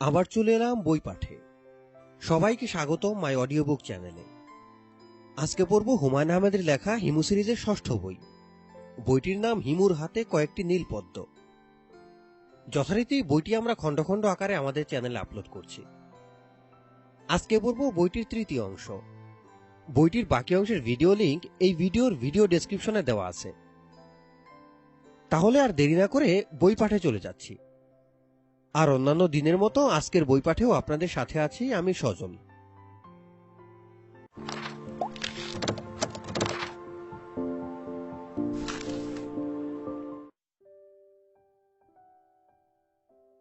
আবার চলে এলাম বই পাঠে। সবাইকে স্বাগতম মাই অডিও বুক চ্যানেলে। আজকে পড়ব হুমায়ুন আহমেদের লেখা হিমু সিরিজের ষষ্ঠ বই। বইটির নাম হিমুর হাতে কয়েকটি নীল পদ্ম। যথারীতি বইটি আমরা খণ্ড খণ্ড আকারে আমাদের চ্যানেলে আপলোড করছি। আজকে পড়ব বইটির তৃতীয় অংশ। বইটির বাকি অংশের ভিডিও লিংক এই ভিডিও ডেসক্রিপশনে দেওয়া আছে। তাহলে আর দেরি না করে বই পাঠে চলে যাচ্ছি। আর অন্যান্য দিনের মতো আজকের বই পাঠেও আপনাদের সাথে আছি আমি সজল।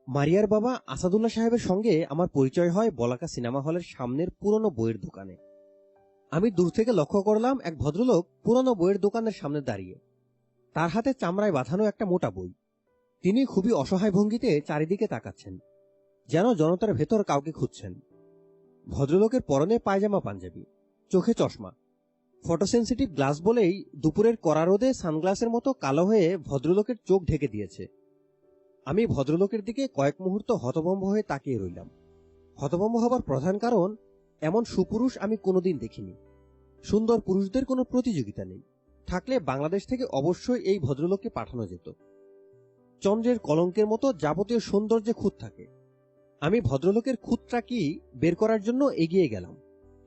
মারিয়ার বাবা আসাদুল্লাহ সাহেবের সঙ্গে আমার পরিচয় হয় বলাকা সিনেমা হলের সামনের পুরনো বইয়ের দোকানে। আমি দূর থেকে লক্ষ্য করলাম এক ভদ্রলোক পুরনো বইয়ের দোকানের সামনে দাঁড়িয়ে, তার হাতে চামড়ায় বাঁধানো একটা মোটা বই। তিনি খুবই অসহায় ভঙ্গিতে চারিদিকে তাকাচ্ছেন, যেন জনতার ভেতর কাউকে খুঁজছেন। ভদ্রলোকের পরনে পায়জামা পাঞ্জাবি, চোখে চশমা, ফটোসেন্সিটিভ গ্লাস বলেই দুপুরের কড়া রোদে সানগ্লাসের মতো কালো হয়ে ভদ্রলোকের চোখ ঢেকে দিয়েছে। আমি ভদ্রলোকের দিকে কয়েক মুহূর্ত হতভম্ব হয়ে তাকিয়ে রইলাম। হতভম্ব হবার প্রধান কারণ, এমন সুপুরুষ আমি কোনোদিন দেখিনি। সুন্দর পুরুষদের কোনো প্রতিযোগিতা নেই, থাকলে বাংলাদেশ থেকে অবশ্যই এই ভদ্রলোককে পাঠানো যেত। চন্দ্রের কলঙ্কের মতো যাবতীয় সৌন্দর্যে খুঁত থাকে। আমি ভদ্রলোকের খুঁতটা কি বের করার জন্য এগিয়ে গেলাম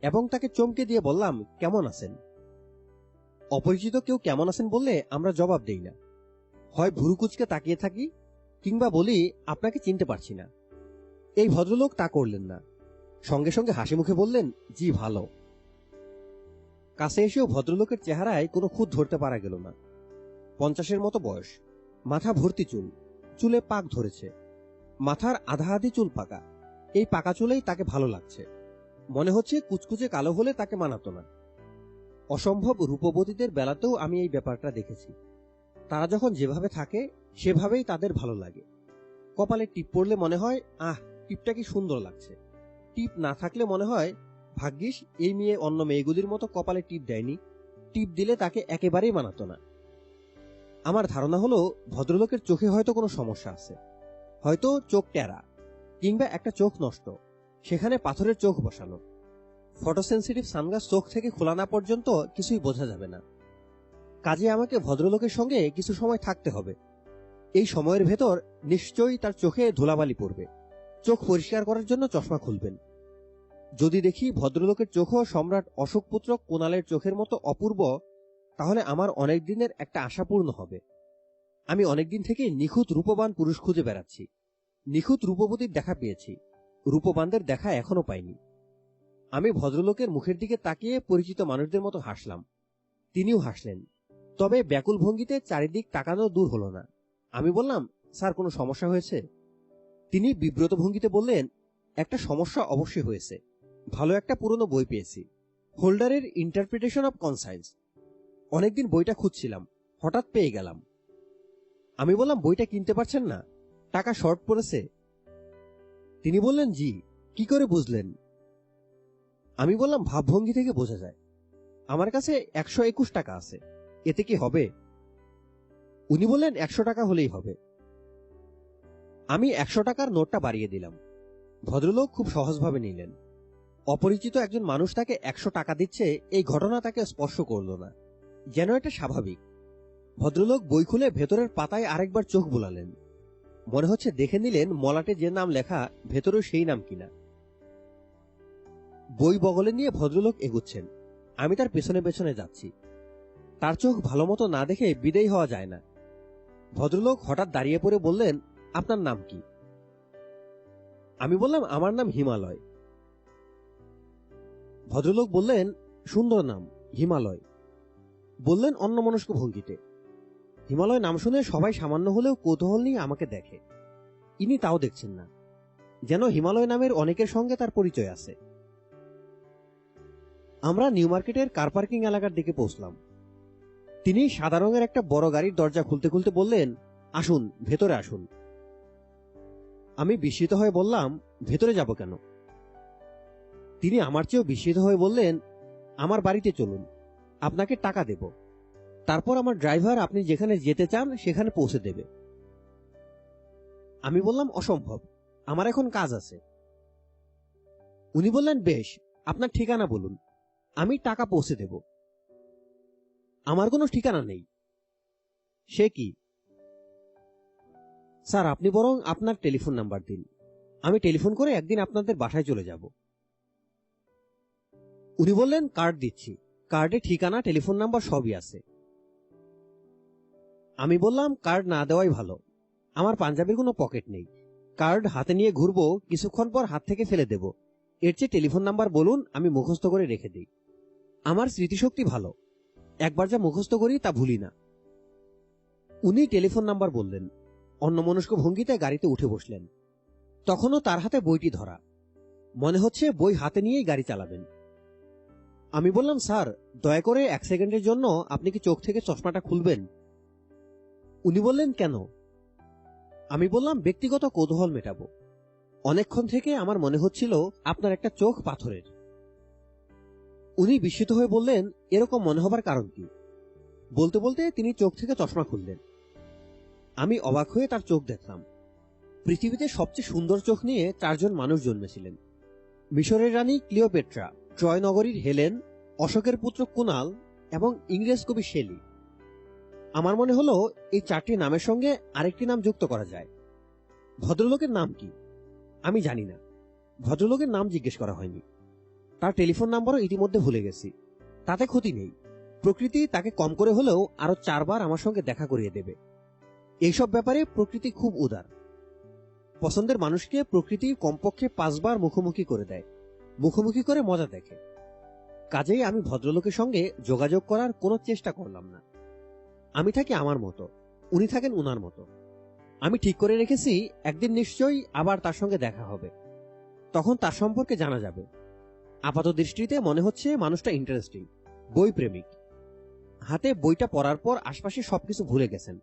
এবং তাকে চমকে দিয়ে বললাম, কেমন আছেন? অপরিচিত কেউ কেমন আছেন বললে আমরা জবাব দেই না। হয় ভুরু কুচকে তাকিয়ে থাকি, কিংবা বলি আপনাকে চিনতে পারছি না। এই ভদ্রলোক তা করলেন না, সঙ্গে সঙ্গে হাসি মুখে বললেন, জি ভালো। কাছে এসেও ভদ্রলোকের চেহারায় কোনো খুঁত ধরতে পারা গেল না। 50-এর মতো বয়স, মাথা ভর্তি চুল, চুলে পাক ধরেছে, মাথার আধা আধি চুল পাকা। এই পাকা চুলেই তাকে ভালো লাগছে। মনে হচ্ছে কুচকুচে কালো হলে তাকে মানাতো না। অসম্ভব রূপবতীদের বেলাতেও আমি এই ব্যাপারটা দেখেছি। তারা যখন যেভাবে থাকে সেভাবেই তাদের ভালো লাগে। কপালে টিপ পড়লে মনে হয়, আহ, টিপটা কি সুন্দর লাগছে। টিপ না থাকলে মনে হয়, ভাগ্যিস এই মেয়ে অন্য মেয়েগুলির মতো কপালে টিপ দেয়নি, টিপ দিলে তাকে একেবারেই মানাতো না। আমার ধারণা হলো ভদ্রলোকের চোখে হয়তো কোনো সমস্যা আছে। হয়তো চোখ টেরা, কিংবা একটা চোখ নষ্ট, সেখানে পাথরের চোখ বসানো। ফটোসেন্সিটিভ সানগ্লাস চোখ থেকে খোলা না পর্যন্ত কিছুই বোঝা যাবে না। কাজে আমাকে ভদ্রলোকের সঙ্গে কিছু সময় থাকতে হবে। এই সময়ের ভেতর নিশ্চয়ই তার চোখে ধুলাবালি পড়বে। চোখ পরিষ্কার করার জন্য চশমা খুলবেন। যদি দেখি ভদ্রলোকের চোখও সম্রাট অশোকপুত্র কুণালের চোখের মতো অপূর্ব, তাহলে আমার অনেক দিনের একটা আশা পূর্ণ হবে। আমি অনেকদিন থেকে নিখুঁত রূপবান পুরুষ খুঁজে বেড়াচ্ছি। নিখুঁত রূপবতীর দেখা পেয়েছি, রূপবানদের দেখা এখনো পাইনি। আমি ভদ্রলোকের মুখের দিকে তাকিয়ে পরিচিত মানুষদের মতো হাসলাম। তিনিও হাসলেন, তবে ব্যাকুল ভঙ্গিতে চারিদিক তাকানো দূর হলো না। আমি বললাম, স্যার কোনো সমস্যা হয়েছে? তিনি বিব্রত ভঙ্গিতে বললেন, একটা সমস্যা অবশ্যই হয়েছে। ভালো একটা পুরনো বই পেয়েছি, হোল্ডারের ইন্টারপ্রিটেশন অব কনসায়েন্স। অনেকদিন বইটা খুঁজছিলাম, হঠাৎ পেয়ে গেলাম। আমি বললাম, বইটা কিনতে পারছেন না? টাকা শর্ট পড়েছে? তিনি বললেন, জি। কি করে বুঝলেন? আমি বললাম, ভাবভঙ্গি থেকে বোঝা যায়। আমার কাছে 121 টাকা আছে, এতে কি হবে? উনি বললেন, 100 টাকা হলেই হবে। আমি 100 টাকার নোটটা বাড়িয়ে দিলাম। ভদ্রলোক খুব সহজভাবে নিলেন। অপরিচিত একজন মানুষ তাকে 100 টাকা দিচ্ছে, এই ঘটনা তাকে স্পর্শ করল না, যেন এটা স্বাভাবিক। ভদ্রলোক বই খুলে ভেতরের পাতায় আরেকবার চোখ বুলালেন। মনে হচ্ছে দেখে নিলেন মলাটে যে নাম লেখা ভেতরেও সেই নাম কিনা। বই বগলে নিয়ে ভদ্রলোক এগুচ্ছেন, আমি তার পেছনে পেছনে যাচ্ছি। তার চোখ ভালো মতো না দেখে বিদেয় হওয়া যায় না। ভদ্রলোক হঠাৎ দাঁড়িয়ে পড়ে বললেন, আপনার নাম কি? আমি বললাম, আমার নাম হিমালয়। ভদ্রলোক বললেন, সুন্দর নাম, হিমালয়। বললেন অন্যমনস্ক ভঙ্গিতে। হিমালয় নাম শুনে সবাই সামান্য হলেও কৌতূহল নিয়ে আমাকে দেখে। ইনি তাও দেখছেন না, যেন হিমালয় নামের অনেকের সঙ্গে তার পরিচয় আছে। আমরা নিউ মার্কেটের কার পার্কিং এলাকার দিকে পৌঁছলাম। তিনি সাদা রঙের একটা বড় গাড়ির দরজা খুলতে খুলতে বললেন, আসুন, ভেতরে আসুন। আমি বিস্মিত হয়ে বললাম, ভেতরে যাব কেন? তিনি আমার চেয়েও বিস্মিত হয়ে বললেন, আমার বাড়িতে চলুন, আপনাকে টাকা দেব, তারপর আমার ড্রাইভার আপনি যেখানে যেতে চান সেখানে পৌঁছে দেবে। আমি বললাম, অসম্ভব, আমার এখন কাজ আছে। উনি বললেন, বেশ, আপনার ঠিকানা বলুন, আমি টাকা পৌঁছে দেব। আমার কোনো ঠিকানা নেই। সে কি? স্যার, আপনি বরং আপনার টেলিফোন নাম্বার দিন, আমি টেলিফোন করে একদিন আপনাদের বাসায় চলে যাব। উনি বললেন, কার্ড দিচ্ছি, কার্ডে ঠিকানা, টেলিফোন নাম্বার সবই আছে। আমি বললাম, কার্ড না দেওয়াই ভালো, আমার পাঞ্জাবির কোনো পকেট নেই, কার্ড হাতে নিয়ে ঘুরবো, কিছুক্ষণ পর হাত থেকে ফেলে দেব, এর চেয়ে টেলিফোন নাম্বার বলুন, আমি মুখস্থ করে রেখে দিই। আমার স্মৃতিশক্তি ভালো, একবার যা মুখস্থ করি তা ভুলি না। উনি টেলিফোন নাম্বার বললেন, অন্যমনস্ক ভঙ্গিতে গাড়িতে উঠে বসলেন। তখনও তার হাতে বইটি ধরা, মনে হচ্ছে বই হাতে নিয়েই গাড়ি চালাবেন। আমি বললাম, স্যার, দয়া করে 1 সেকেন্ডের জন্য আপনি কি চোখ থেকে চশমাটা খুলবেন? উনি বললেন, কেন? আমি বললাম, ব্যক্তিগত কৌতূহল মেটাবো। অনেকক্ষণ থেকে আমার মনে হচ্ছিল আপনার একটা চোখ পাথরের। উনি বিস্মিত হয়ে বললেন, এরকম মনে হবার কারণ কি? বলতে বলতে তিনি চোখ থেকে চশমা খুললেন। আমি অবাক হয়ে তার চোখ দেখলাম। পৃথিবীতে সবচেয়ে সুন্দর চোখ নিয়ে 4 জন মানুষ জন্মেছিলেন। মিশরের রানী ক্লিওপেট্রা, ট্রয় নগরীর হেলেন, অশোকের পুত্র কুনাল এবং ইংরেজ কবি শেলি। আমার মনে হলো এই 4টি নামের সঙ্গে আরেকটি নাম যুক্ত করা যায়। ভদ্রলোকের নাম কি? আমি জানি না। ভদ্রলোকের নাম জিজ্ঞেস করা হয়নি। তার টেলিফোন নাম্বারও ইতিমধ্যে ভুলে গেছি। তাতে ক্ষতি নেই, প্রকৃতি তাকে কম করে হলেও আরো 4 বার আমার সঙ্গে দেখা করিয়ে দেবে। এইসব ব্যাপারে প্রকৃতি খুব উদার। পছন্দের মানুষকে প্রকৃতি কমপক্ষে 5 বার মুখোমুখি করে দেয়, মুখোমুখি করে মজা দেখে। কাজেই আমি ভদ্রলোকের সঙ্গে যোগাযোগ করার কোনো চেষ্টা করলাম না। আমি থাকি আমার মতো, উনি থাকেন উনার মতো। আমি ঠিক করে রেখেছি একদিন নিশ্চয়ই আবার তার সঙ্গে দেখা হবে, তখন তার সম্পর্কে জানা যাবে। আপাত দৃষ্টিতে মনে হচ্ছে মানুষটা ইন্টারেস্টিং, বই প্রেমিক। হাতে বইটা পড়ার পর আশপাশে সবকিছু ভুলে গেছেন।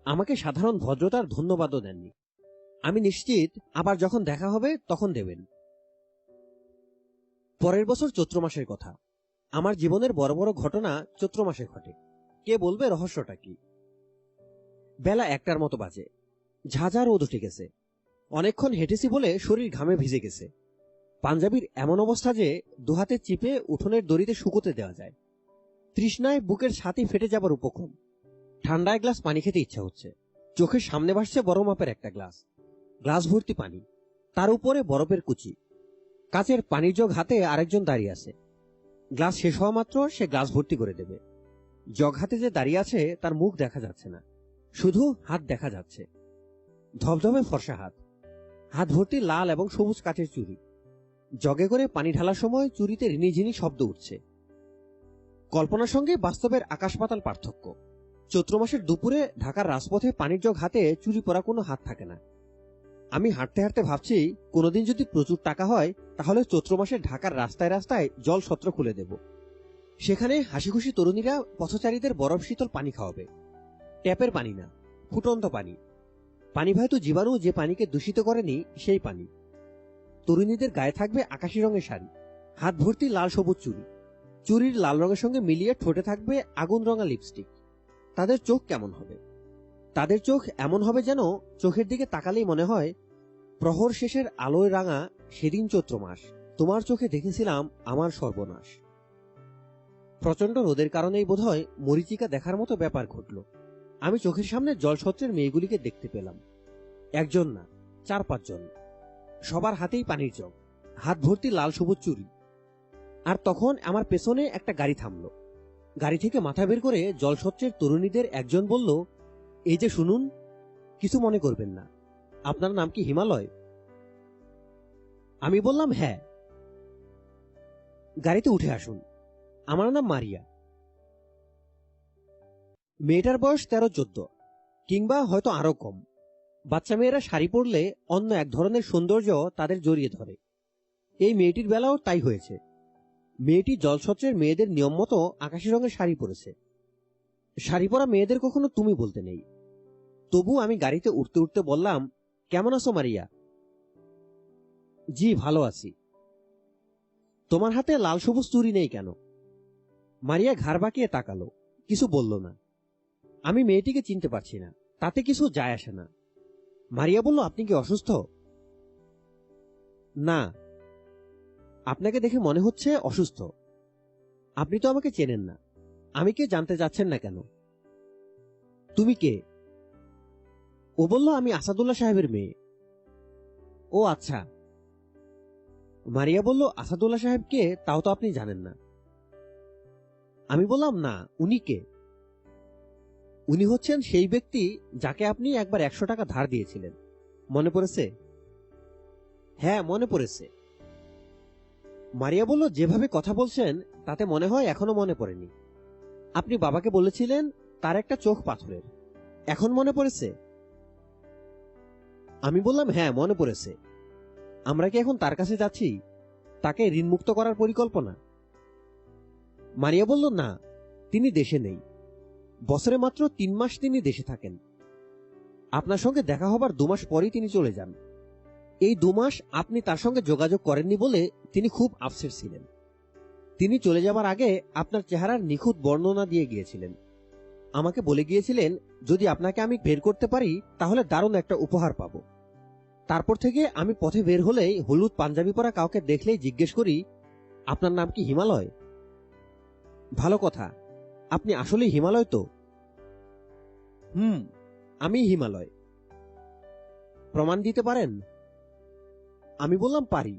আমাকে সাধারণ ভদ্রতার ধন্যবাদও দেননি। আমি নিশ্চিত আবার যখন দেখা হবে তখন দেবেন। পরের বছর চৈত্র মাসের কথা। আমার জীবনের বড় বড় ঘটনা চৈত্র মাসে ঘটে। কে বলবে রহস্যটা কি? বেলা 1টার মতো বাজে। ঝাঁঝা রোদ উঠে গেছে। অনেকক্ষণ হেঁটেছি বলে শরীর ঘামে ভিজে গেছে। পাঞ্জাবির এমন অবস্থা যে দুহাতে চিপে উঠোনের দড়িতে শুকোতে দেওয়া যায়। তৃষ্ণায় বুকের ছাতি ফেটে যাবার উপক্রম। ঠান্ডা এক গ্লাস পানি খেতে ইচ্ছা হচ্ছে। চোখের সামনে ভাসছে বড় মাপের একটা গ্লাস, গ্লাস ভর্তি পানি, তার উপরে বরফের কুচি। কাচের পানির জগ হাতে আরেকজন দাঁড়িয়ে আছে। গ্লাস শেষ হওয়া মাত্র সে গ্লাস ভর্তি করে দেবে। জগ হাতে যে দাঁড়িয়ে আছে তার মুখ দেখা যাচ্ছে না, শুধু হাত দেখা যাচ্ছে। ধবধবে ফর্সা হাত, হাত ভর্তি লাল এবং সবুজ কাচের চুড়ি। জগে করে পানি ঢালার সময় চুরিতে রিনিঝিনি শব্দ উঠছে। কল্পনার সঙ্গে বাস্তবের আকাশ পাতাল পার্থক্য। চৈত্র মাসের দুপুরে ঢাকার রাজপথে পানির জগ হাতে চুরি পরা কোনো হাত থাকে না। আমি হাঁটতে হাঁটতে ভাবছি, কোনোদিন যদি প্রচুর টাকা হয় তাহলে চৈত্র মাসে ঢাকার রাস্তায় রাস্তায় জল সত্র খুলে দেব। সেখানে হাসি খুশি তরুণীরা পথচারীদের বরফ শীতল পানি খাওয়াবে। ট্যাপের পানি না, ফুটন্ত পানি। পানিবাহিত জীবাণু যে পানিকে দূষিত করেনি সেই পানি। তরুণীদের গায়ে থাকবে আকাশি রঙের শাড়ি, হাত ভর্তি লাল সবুজ চুড়ি। চুড়ির লাল রঙের সঙ্গে মিলিয়ে ঠোঁটে থাকবে আগুন রঙা লিপস্টিক। তাদের চোখ কেমন হবে? তাদের চোখ এমন হবে যেন চোখের দিকে তাকালেই মনে হয় প্রহর শেষের আলোয় রাঙা সেদিন চৈত্র মাস, তোমার চোখে দেখেছিলাম আমার সর্বনাশ। প্রচন্ড রোদের কারণেই বোধহয় মরীচিকা দেখার মতো ব্যাপার ঘটল। আমি চোখের সামনে জলছত্রের মেয়েগুলিকে দেখতে পেলাম। একজন না, 4-5 জন। সবার হাতেই পানির জগ, হাত ভর্তি লাল সবুজ চুড়ি। আর তখন আমার পেছনে একটা গাড়ি থামলো। গাড়ি থেকে মাথা বের করে জলছত্রের তরুণীদের একজন বলল, এই যে শুনুন, কিছু মনে করবেন না, আপনার নাম কি হিমালয়? আমি বললাম, হ্যাঁ। গাড়িতে উঠে আসুন, আমার নাম মারিয়া। মেয়েটার বয়স 13-14, কিংবা হয়তো আরো কম। বাচ্চা মেয়েরা শাড়ি পরলে অন্য এক ধরনের সৌন্দর্য তাদের জড়িয়ে ধরে। এই মেয়েটির বেলাও তাই হয়েছে। মেয়েটি জলছত্রের মেয়েদের নিয়ম মতো আকাশি রঙের শাড়ি পরেছে। শাড়ি পরা মেয়েদের কখনো তুমি বলতে নেই। তবু আমি গাড়িতে উঠতে উঠতে বললাম, কেমন আছো মারিয়া? জি, ভালো আছি। তোমার হাতে লাল সবুজ চুড়ি নেই কেন? মারিয়া ঘাড় বাঁকিয়ে তাকালো, কিছু বলল না। আমি মেয়েটিকে চিনতে পারছি না, তাতে কিছু যায় আসে না। মারিয়া বলল, আপনি কি অসুস্থ? না, আপনাকে দেখে মনে হচ্ছে অসুস্থ। আপনি তো আমাকে চেনেন না। আমি কে জানতে চাচ্ছেন না কেন? তুমি কে? ও বলল, আমি আসাদুল্লাহ সাহেবের মেয়ে। ও আচ্ছা। মারিয়া বলল, আসাদুল্লাহ সাহেব কে তাও তো আপনি জানেন না। আমি বললাম, না, উনি কে? উনি হচ্ছেন সেই ব্যক্তি যাকে আপনি একবার 100 টাকা ধার দিয়েছিলেন। মনে পড়েছে? হ্যাঁ, মনে পড়েছে। মারিয়া বলল, যেভাবে কথা বলছেন তাতে মনে হয় এখনো মনে পড়েনি। আপনি বাবাকে বলেছিলেন তার একটা চোখ পাথরের। এখন মনে পড়েছে? আমি বললাম, হ্যাঁ, মনে পড়েছে। আমরা কি এখন তার কাছে যাচ্ছি? তাকে ঋণমুক্ত করার পরিকল্পনা? মারিয়া বলল, না, তিনি দেশে নেই। বছরে মাত্র 3 মাস তিনি দেশে থাকেন। আপনার সঙ্গে দেখা হবার 2 মাস পরেই তিনি চলে যান। এই 2 মাস আপনি তার সঙ্গে যোগাযোগ করেননি বলে তিনি খুব আপসেট ছিলেন। তিনি চলে যাবার আগে আপনার চেহারার নিখুঁত বর্ণনা দিয়ে গিয়েছিলেন। আমাকে বলে গিয়েছিলেন, যদি আপনাকে আমি বের করতে পারি তাহলে দারুণ একটা উপহার পাব। তারপর থেকে আমি পথে বের হলেই হলুদ পাঞ্জাবি পরা কাউকে দেখলেই জিজ্ঞেস করি, আপনার নাম কি হিমালয়? ভালো কথা, আপনি আসলেই হিমালয় তো? আমি হিমালয়। প্রমাণ দিতে পারেন? আমি বললাম, পারি।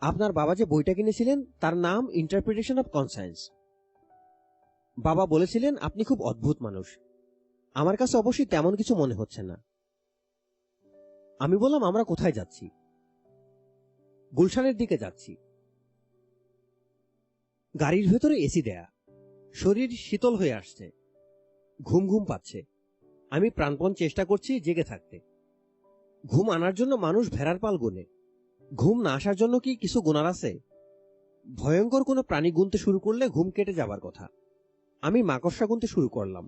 আপনার বাবা যে বইটা কিনেছিলেন তার নাম ইন্টারপ্রিটেশন অফ কনসায়েন্স। বাবা বলেছিলেন আপনি খুব অদ্ভুত মানুষ। আমার কাছে অবশ্যই তেমন কিছু মনে হচ্ছে না। আমি বললাম, আমরা কোথায় যাচ্ছি? গুলশানের দিকে যাচ্ছি। গাড়ির ভেতরে এসি দেয়া, শরীর শীতল হয়ে আসছে, ঘুম ঘুম পাচ্ছে। আমি প্রাণপণ চেষ্টা করছি জেগে থাকতে। ঘুম আনার জন্য মানুষ ভেড়ার পাল গোনে, ঘুম না আসার জন্য কি কিছু গোনার আছে? ভয়ঙ্কর কোনো প্রাণী গুনতে শুরু করলে ঘুম কেটে যাবার কথা। আমি মাকড়সা গুনতে শুরু করলাম।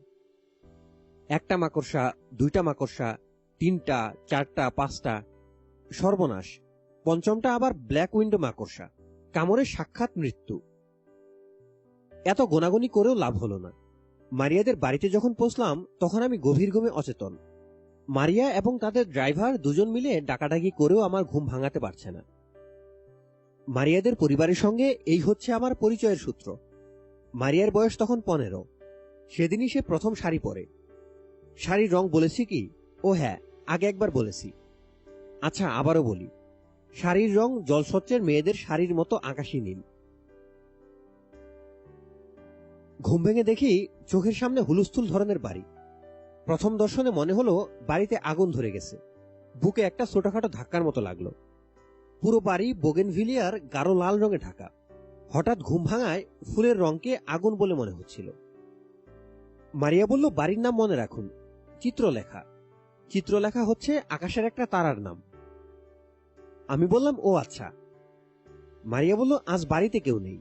1টা মাকড়সা, 2টা মাকড়সা, 3টা, 4টা, 5টা। সর্বনাশ, 5মটা আবার ব্ল্যাক উইন্ডো মাকড়সা। কামড়ে সাক্ষাৎ মৃত্যু। এত গোনাগুনি করেও লাভ হলো না। মারিয়াদের বাড়িতে যখন পৌঁছলাম তখন আমি গভীর ঘুমে অচেতন। মারিয়া এবং তাদের ড্রাইভার দুজন মিলে ডাকাডাকি করেও আমার ঘুম ভাঙাতে পারছে না। মারিয়াদের পরিবারের সঙ্গে এই হচ্ছে আমার পরিচয়ের সূত্র। মারিয়ার বয়স তখন 15। সেদিনই সে প্রথম শাড়ি পরে। শাড়ির রং বলেছি কি? ও হ্যাঁ, আগে একবার বলেছি। আচ্ছা, আবারও বলি। শাড়ির রং জলস্বচ্ছের মেয়েদের শাড়ির মতো আকাশী নীল। ঘুম ভেঙে দেখি চোখের সামনে হুলস্থুল ধরনের বাড়ি। প্রথম দর্শনে মনে হলো বাড়িতে আগুন ধরে গেছে। বুকে একটা ছোটখাটো ধাক্কার মতো লাগলো। পুরো বাড়ি বোগেনভিলিয়ার গাঢ় লাল রঙে ঢাকা। হঠাৎ ঘুম ভাঙায় ফুলের রংকে আগুন বলে মনে হচ্ছিল। মারিয়া বলল, বাড়ির নাম মনে রাখুন, চিত্রলেখা। চিত্রলেখা হচ্ছে আকাশের একটা তারার নাম। আমি বললাম, ও আচ্ছা। মারিয়া বলল, আজ বাড়িতে কেউ নেই,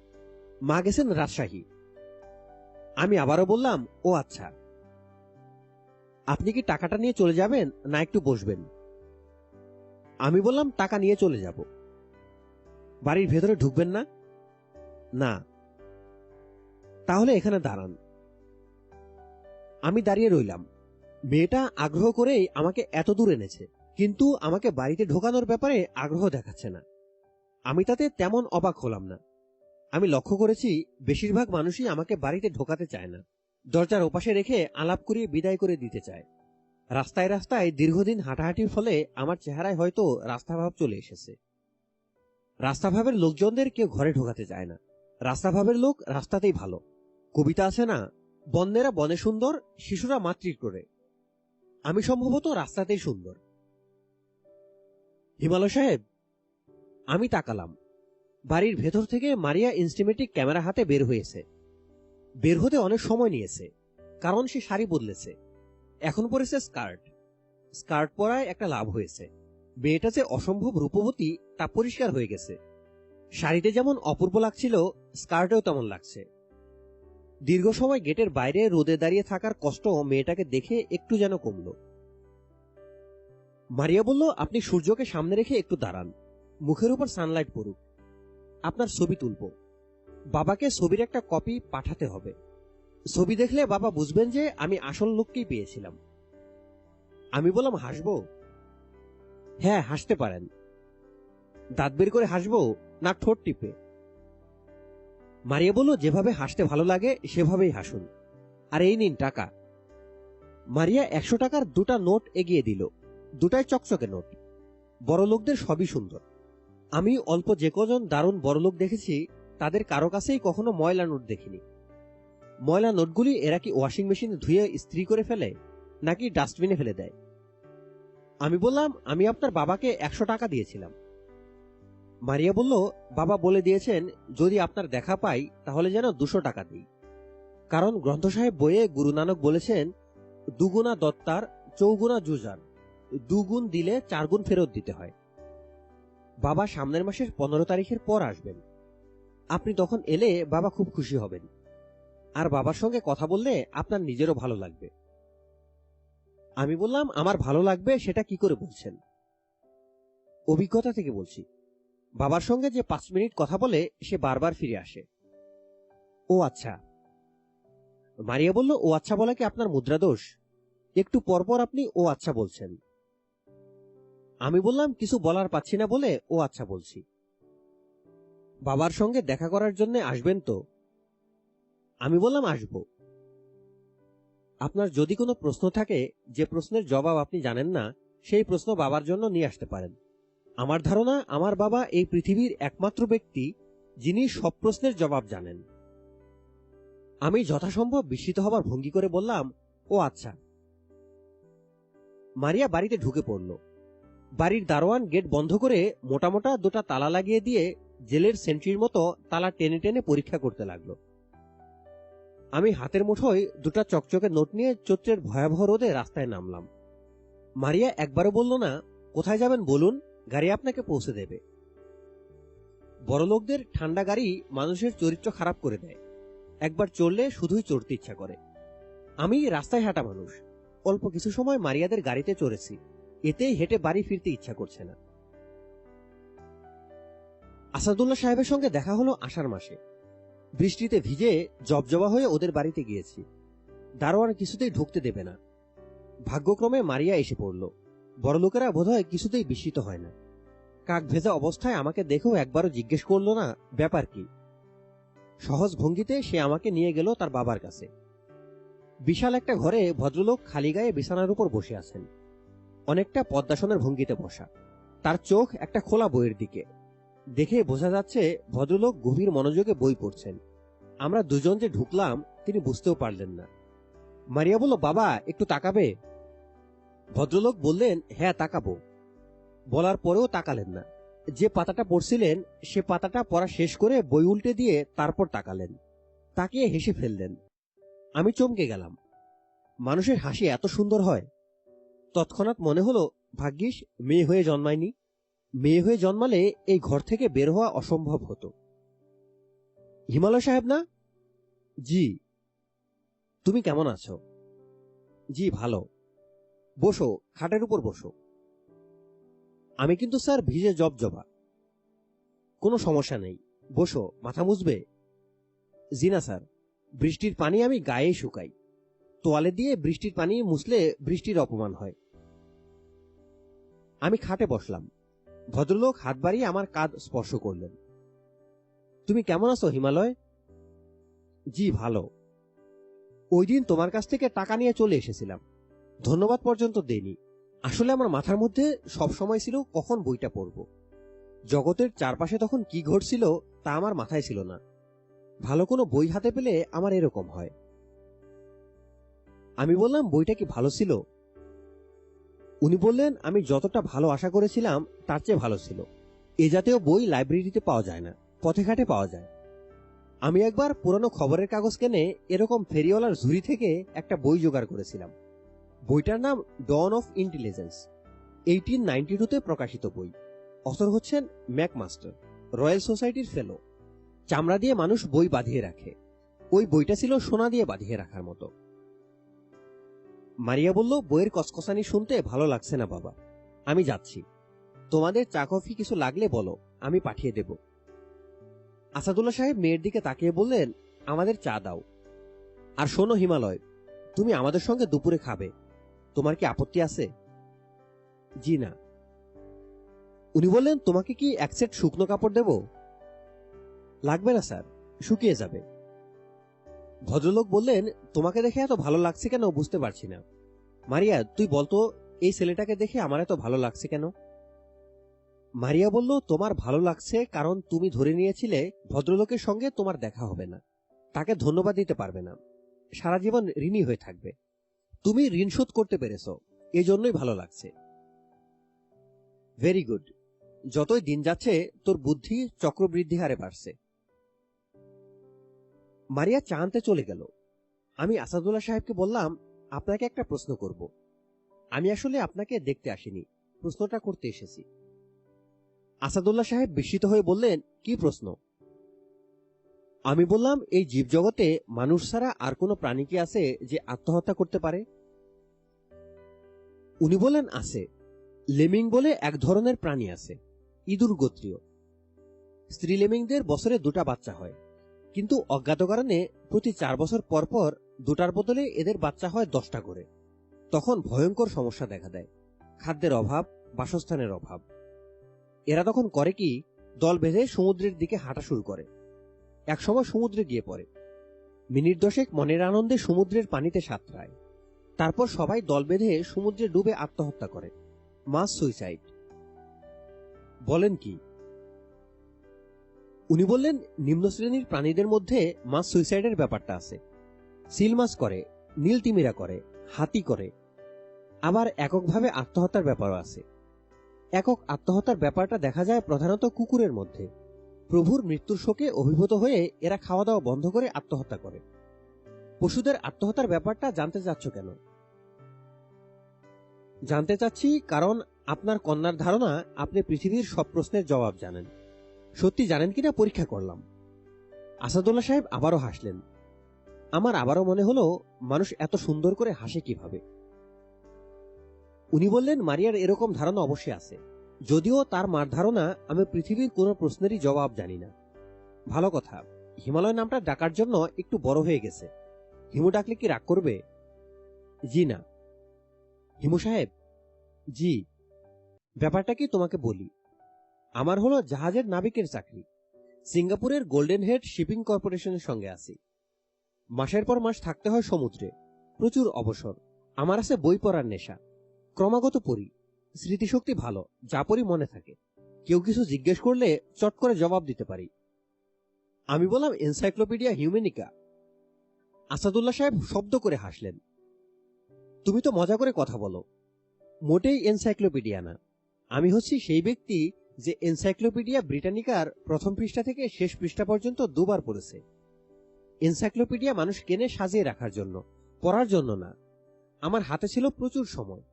মা গেছেন রাজশাহী। আমি আবারও বললাম, ও আচ্ছা। আপনি কি টাকাটা নিয়ে চলে যাবেন না একটু বসবেন? আমি বললাম, টাকা নিয়ে চলে যাব। বাড়ির ভেতরে ঢুকবেন না? না। তাহলে এখানে দাঁড়ান। আমি দাঁড়িয়ে রইলাম। মেয়েটা আগ্রহ করেই আমাকে এত দূর এনেছে, কিন্তু আমাকে বাড়িতে ঢোকানোর ব্যাপারে আগ্রহ দেখাচ্ছে না। আমি তাতে তেমন অবাক হলাম না। আমি লক্ষ্য করেছি বেশিরভাগ মানুষই আমাকে বাড়িতে ঢোকাতে চায় না, দরজার ওপাশে রেখে আলাপ করিয়ে বিদায় করে দিতে চায়। রাস্তায় রাস্তায় দীর্ঘদিন হাঁটাহাঁটির ফলে আমার চেহারায় হয়তো রাস্তাভাব চলে এসেছে। রাস্তাভাবের লোকজনদের কেউ ঘরে ঢোকাতে চায় না। রাস্তাভাবের লোক রাস্তাতেই ভালো। কবিতা আছে না, বন্যেরা বনে সুন্দর, শিশুরা মাতৃ করে। আমি সম্ভবত রাস্তাতেই সুন্দর। হিমালয় সাহেব। আমি তাকালাম। বাড়ির ভেতর থেকে মারিয়া ইনস্টিমেটিক ক্যামেরা হাতে বের হয়েছে। বের হতে অনেক সময় নিয়েছে, কারণ সে শাড়ি বদলেছে। এখন পরেছে স্কার্ট। স্কার্ট পরায় একটা লাভ হয়েছে। মেয়েটা যে অসম্ভব রূপবতী তা পরিষ্কার হয়ে গেছে। শাড়িতে যেমন অপূর্ব লাগছিল, স্কার্টেও তেমন লাগছে। দীর্ঘ সময় গেটের বাইরে রোদে দাঁড়িয়ে থাকার কষ্ট মেয়েটাকে দেখে একটু যেন কমল। মারিয়া বলল, আপনি সূর্যকে সামনে রেখে একটু দাঁড়ান, মুখের উপর সানলাইট পড়ুক, আপনার ছবি তুলব। বাবাকে ছবির একটা কপি পাঠাতে হবে। ছবি দেখলে বাবা বুঝবেন যে আমি আসল লোককেই পেয়েছিলাম। আমি বললাম, হাসবো? হ্যাঁ, হাসতে পারেন। দাঁত বের করে হাসবো না ঠোঁট টিপে? মারিয়া বলল, যেভাবে হাসতে ভালো লাগে সেভাবেই হাসুন। আর এই নিন টাকা। মারিয়া 100 টাকার 2টা নোট এগিয়ে দিল। দুটাই চকচকে নোট। বড় লোকদের সবই সুন্দর। আমি অল্প যে কজন দারুণ বড় লোক দেখেছি তাদের কারো কাছেই কখনো ময়লা নোট দেখিনি। ময়লা নোটগুলি এরা কি ওয়াশিং মেশিনে ধুয়ে ইস্ত্রি করে ফেলে নাকি ডাস্টবিনে ফেলে দেয়? আমি বললাম, আমি আপনার বাবাকে 100 টাকা দিয়েছিলাম। মারিয়া বলল, বাবা বলে দিয়েছেন যদি আপনার দেখা পাই তাহলে যেন 200 টাকা দিই, কারণ গ্রন্থ সাহেব বইয়ে গুরু নানক বলেছেন, দুগুণা দত্তার চৌগুণা জুজার, 2 গুণ দিলে 4 গুণ ফেরত দিতে হয়। বাবা সামনের মাসের 15 তারিখের পর আসবেন। আপনি তখন এলে বাবা খুব খুশি হবেন, আর বাবার সঙ্গে কথা বললে আপনার নিজেরও ভালো লাগবে। আমি বললাম, আমার ভালো লাগবে সেটা কি করে বলছেন? অভিজ্ঞতা থেকে বলছি। বাবার সঙ্গে যে 5 মিনিট কথা বলে সে বারবার ফিরে আসে। ও আচ্ছা। মারিয়া বলল, ও আচ্ছা বলা কি আপনার মুদ্রা দোষ? একটু পরপর আপনি ও আচ্ছা বলছেন। আমি বললাম, কিছু বলার পাচ্ছি না বলে ও আচ্ছা বলছি। বাবার সঙ্গে দেখা করার জন্য আসবেন তো? আমি বললাম, আসব। আপনার যদি কোনো প্রশ্ন থাকে যে প্রশ্নের জবাব আপনি জানেন না, সেই প্রশ্ন বাবার জন্য নিয়ে আসতে পারেন। আমার ধারণা আমার বাবা এই পৃথিবীর একমাত্র ব্যক্তি যিনি সব প্রশ্নের জবাব জানেন। আমি যথাসম্ভব বিস্মিত হবার ভঙ্গি করে বললাম, ও আচ্ছা। মারিয়া বাড়িতে ঢুকে পড়ল। বাড়ির দারোয়ান গেট বন্ধ করে মোটা মোটা 2টা তালা লাগিয়ে দিয়ে জেলের সেন্ট্রির মতো তালা টেনে টেনে পরীক্ষা করতে লাগলো। আমি হাতের মুঠোয় 2টা চকচকে নোট নিয়ে চৈত্রের ভয়াবহ রোদে রাস্তায় নামলাম। মারিয়া একবারও বলল না, কোথায় যাবেন বলুন, গাড়ি আপনাকে পৌঁছে দেবে। বড়লোকদের ঠান্ডা গাড়ি মানুষের চরিত্র খারাপ করে দেয়। একবার চড়লে শুধুই চড়তে ইচ্ছা করে। আমি রাস্তায় হাঁটা মানুষ, অল্প কিছু সময় মারিয়াদের গাড়িতে চড়েছি, এতেই হেঁটে বাড়ি ফিরতে ইচ্ছা করছে না। আসাদুল্লাহ সাহেবের সঙ্গে দেখা হলো আষাঢ় মাসে। বৃষ্টিতে ভিজে জবজবা হয়ে ওদের বাড়িতে গিয়েছি। দারোয়ান কিছুতেই ঢুকতে দেবে না। ভাগ্যক্রমে মারিয়া এসে পড়ল। বড়লোকেরা বোধহয় কিছুতেই বিস্মিত হয় না। কাক ভেজা অবস্থায় আমাকে দেখেও একবারও জিজ্ঞেস করল না ব্যাপার কি। সহজ ভঙ্গিতে সে আমাকে নিয়ে গেল তার বাবার কাছে। বিশাল একটা ঘরে ভদ্রলোক খালি গায়ে বিছানার উপর বসে আছেন, অনেকটা পদ্মাসনের ভঙ্গিতে বসা। তার চোখ একটা খোলা বইয়ের দিকে। দেখে বোঝা যাচ্ছে ভদ্রলোক গভীর মনোযোগে বই পড়ছেন। আমরা দুজন যে ঢুকলাম তিনি বুঝতেও পারলেন না। মারিয়া বলল, বাবা একটু তাকাবে? ভদ্রলোক বললেন, হ্যাঁ তাকাবো। বলার পরেও তাকালেন না। যে পাতাটা পড়ছিলেন সে পাতাটা পড়া শেষ করে বই উল্টে দিয়ে তারপর তাকালেন। তাকিয়ে হেসে ফেললেন। আমি চমকে গেলাম। মানুষের হাসি এত সুন্দর হয়? তৎক্ষণাৎ মনে হলো, ভাগ্যিস মেয়ে হয়ে জন্মায়নি। মেয়ে হয়ে জন্মালে এই ঘর থেকে বের হওয়া অসম্ভব হতো। হিমালয় সাহেব না? জি। তুমি কেমন আছো? জি ভালো। বসো, খাটের উপর বসো। আমি কিন্তু স্যার ভিজে জবজবা। কোনো সমস্যা নেই, বসো, মাথা মুছবে? জি না স্যার, বৃষ্টির পানি আমি গায়ে শুকাই। তোয়ালে দিয়ে বৃষ্টির পানি মুছলে বৃষ্টির অপমান হয়। আমি খাটে বসলাম। ভদ্রলোক হাত বাড়িয়ে আমার কাঁধ স্পর্শ করলেন। তুমি কেমন আছো হিমালয়? জি ভালো। ওই দিন তোমার কাছ থেকে টাকা নিয়ে চলে এসেছিলাম, ধন্যবাদ পর্যন্ত দেইনি। আসলে আমার মাথার মধ্যে সব সময় ছিল কখন বইটা পড়ব। জগতের চারপাশে তখন কি ঘটছিল তা আমার মাথায় ছিল না। ভালো কোনো বই হাতে পেলে আমার এরকম হয়। আমি বললাম, বইটা কি ভালো ছিল? উনি বললেন, আমি যতটা ভালো আশা করেছিলাম তার চেয়ে ভালো ছিল। এ জাতীয় বই লাইব্রেরিতে পাওয়া যায় না, পথে ঘাটে পাওয়া যায়। আমি একবার পুরনো খবরের কাগজ কিনে এরকম ফেরিওয়ালার ঝুড়ি থেকে একটা বই জোগাড় করেছিলাম। বইটার নাম ডন অফ ইন্টেলিজেন্স, 1892-তে প্রকাশিত বই। অথর হচ্ছেন ম্যাকমাস্টার, রয়্যাল সোসাইটির ফেলো। চামড়া দিয়ে মানুষ বই বাঁধিয়ে রাখে, ওই বইটা ছিল সোনা দিয়ে বাঁধিয়ে রাখার মতো। মারিয়া বলল, বইয়ের কসকসানি শুনতে ভালো লাগছে না বাবা, আমি যাচ্ছি। তোমাদের চা কফি কিছু লাগলে বলো, আমি পাঠিয়ে দেব। আসাদুল্লাহ সাহেব মেয়ের দিকে তাকিয়ে বললেন, আমাদের চা দাও। আর শোনো হিমালয়, তুমি আমাদের সঙ্গে দুপুরে খাবে, তোমার কি আপত্তি আছে? জি না। উনি বললেন, তোমাকে কি এক সেট শুকনো কাপড় দেব? লাগবে না স্যার, শুকিয়ে যাবে। ভদ্রলোক বললেন, তোমাকে দেখে এত ভালো লাগছে কেন বুঝতে পারছি না। মারিয়া, তুই বলতো, এই ছেলেটাকে দেখে আমার এত ভালো লাগছে কেন? মারিয়া বলল, তোমার ভালো লাগছে কারণ তুমি ধরে নিয়েছিলে ভদ্রলোকের সঙ্গে তোমার দেখা হবে না, তাকে ধন্যবাদ দিতে পারবে না, সারা জীবন ঋণী হয়ে থাকবে। তুমি ঋণ শোধ করতে পেরেছ, এই জন্যই ভালো লাগছে। Very good. যতই দিন যাচ্ছে তোর বুদ্ধি চক্রবৃদ্ধি হারে বাড়ছে। মারিয়া চা আনতে চলে গেল। আমি আসাদুল্লাহ সাহেবকে বললাম, আপনাকে একটা প্রশ্ন করব। আমি আসলে আপনাকে দেখতে আসিনি, প্রশ্নটা করতে এসেছি। আসাদুল্লাহ সাহেব বিস্মিত হয়ে বললেন, কি প্রশ্ন? আমি বললাম, এই জীবজগতে মানুষ ছাড়া আর কোনো প্রাণী কি আছে যে আত্মহত্যা করতে পারে? উনি বললেন, আছে। লেমিং বলে এক ধরনের প্রাণী আছে, ইঁদুর গোত্রীয়। স্ত্রী লেমিংদের বছরে 2টা বাচ্চা হয়, কিন্তু অজ্ঞাত কারণে প্রতি 4 বছর পর পর 2টার বদলে এদের বাচ্চা হয় 10টা করে। তখন ভয়ঙ্কর সমস্যা দেখা দেয়, খাদ্যের অভাব, বাসস্থানের অভাব। এরা তখন করে কি, দল বেঁধে সমুদ্রের দিকে হাঁটা শুরু করে। একসময় সমুদ্রে গিয়ে পড়ে। মিনিট 10 মনের আনন্দে সমুদ্রের পানিতে সাঁতরায়। তারপর সবাই দল বেঁধে সমুদ্রে ডুবে আত্মহত্যা করে, মাস সুইসাইড। বলেন কি? উনি বললেন, নিম্ন শ্রেণীর প্রাণীদের মধ্যে মাস সুইসাইডের ব্যাপারটা আছে। সিল মাছ করে, নীল তিমিরা করে, হাতি করে। আবার এককভাবে আত্মহত্যার ব্যাপারও আছে। একক আত্মহত্যার ব্যাপারটা দেখা যায় প্রধানত কুকুরের মধ্যে। প্রভুর মৃত্যুর শোকে অভিভূত হয়ে এরা খাওয়া দাওয়া বন্ধ করে আত্মহত্যা করে। পশুদের আত্মহত্যার ব্যাপারটা জানতে চাচ্ছ কেন? জানতে চাচ্ছি কারণ আপনার কন্যার ধারণা আপনি পৃথিবীর সব প্রশ্নের জবাব জানেন। সত্যি জানেন কিনা পরীক্ষা করলাম। আসাদুল্লাহ সাহেব আবারও হাসলেন। আমার আবারও মনে হলো, মানুষ এত সুন্দর করে হাসে কিভাবে। উনি বললেন, মারিয়ার এরকম ধারণা অবশ্যই আছে, যদিও তার মার ধারণা আমি পৃথিবীর কোনো প্রশ্নেরই জবাব জানি না। ভালো কথা, হিমালয় নামটা ডাকার জন্য একটু বড় হয়ে গেছে। হিমু ডাকলে কি রাগ করবে? জি না। হিমু সাহেব? জি। ব্যাপারটা কি তোমাকে বলি। আমার হলো জাহাজের নাবিকের চাকরি। সিঙ্গাপুরের গোল্ডেন হেড শিপিং কর্পোরেশনের সঙ্গে আছি। মাসের পর মাস থাকতে হয় সমুদ্রে, প্রচুর অবসর। আমার আছে বই পড়ার নেশা, ক্রমাগত পড়ি। স্মৃতিশক্তি ভালো, যা পড়ি মনে থাকে। কেউ কিছু জিজ্ঞেস করলে চট করে জবাব দিতে পারি। আমি বললাম, এনসাইক্লোপিডিয়া হিউম্যানিকা। আসাদুল্লাহ সাহেব শব্দ করে হাসলেন। তুমি তো মজা করে কথা বলো। মোটেই এনসাইক্লোপিডিয়া না। আমি হচ্ছি সেই ব্যক্তি যে এনসাইক্লোপিডিয়া ব্রিটানিকার প্রথম পৃষ্ঠা থেকে শেষ পৃষ্ঠা পর্যন্ত 2বার পড়েছে। এনসাইক্লোপিডিয়া মানুষ কেনে সাজিয়ে রাখার জন্য, পড়ার জন্য না। আমার হাতে ছিল প্রচুর সময়,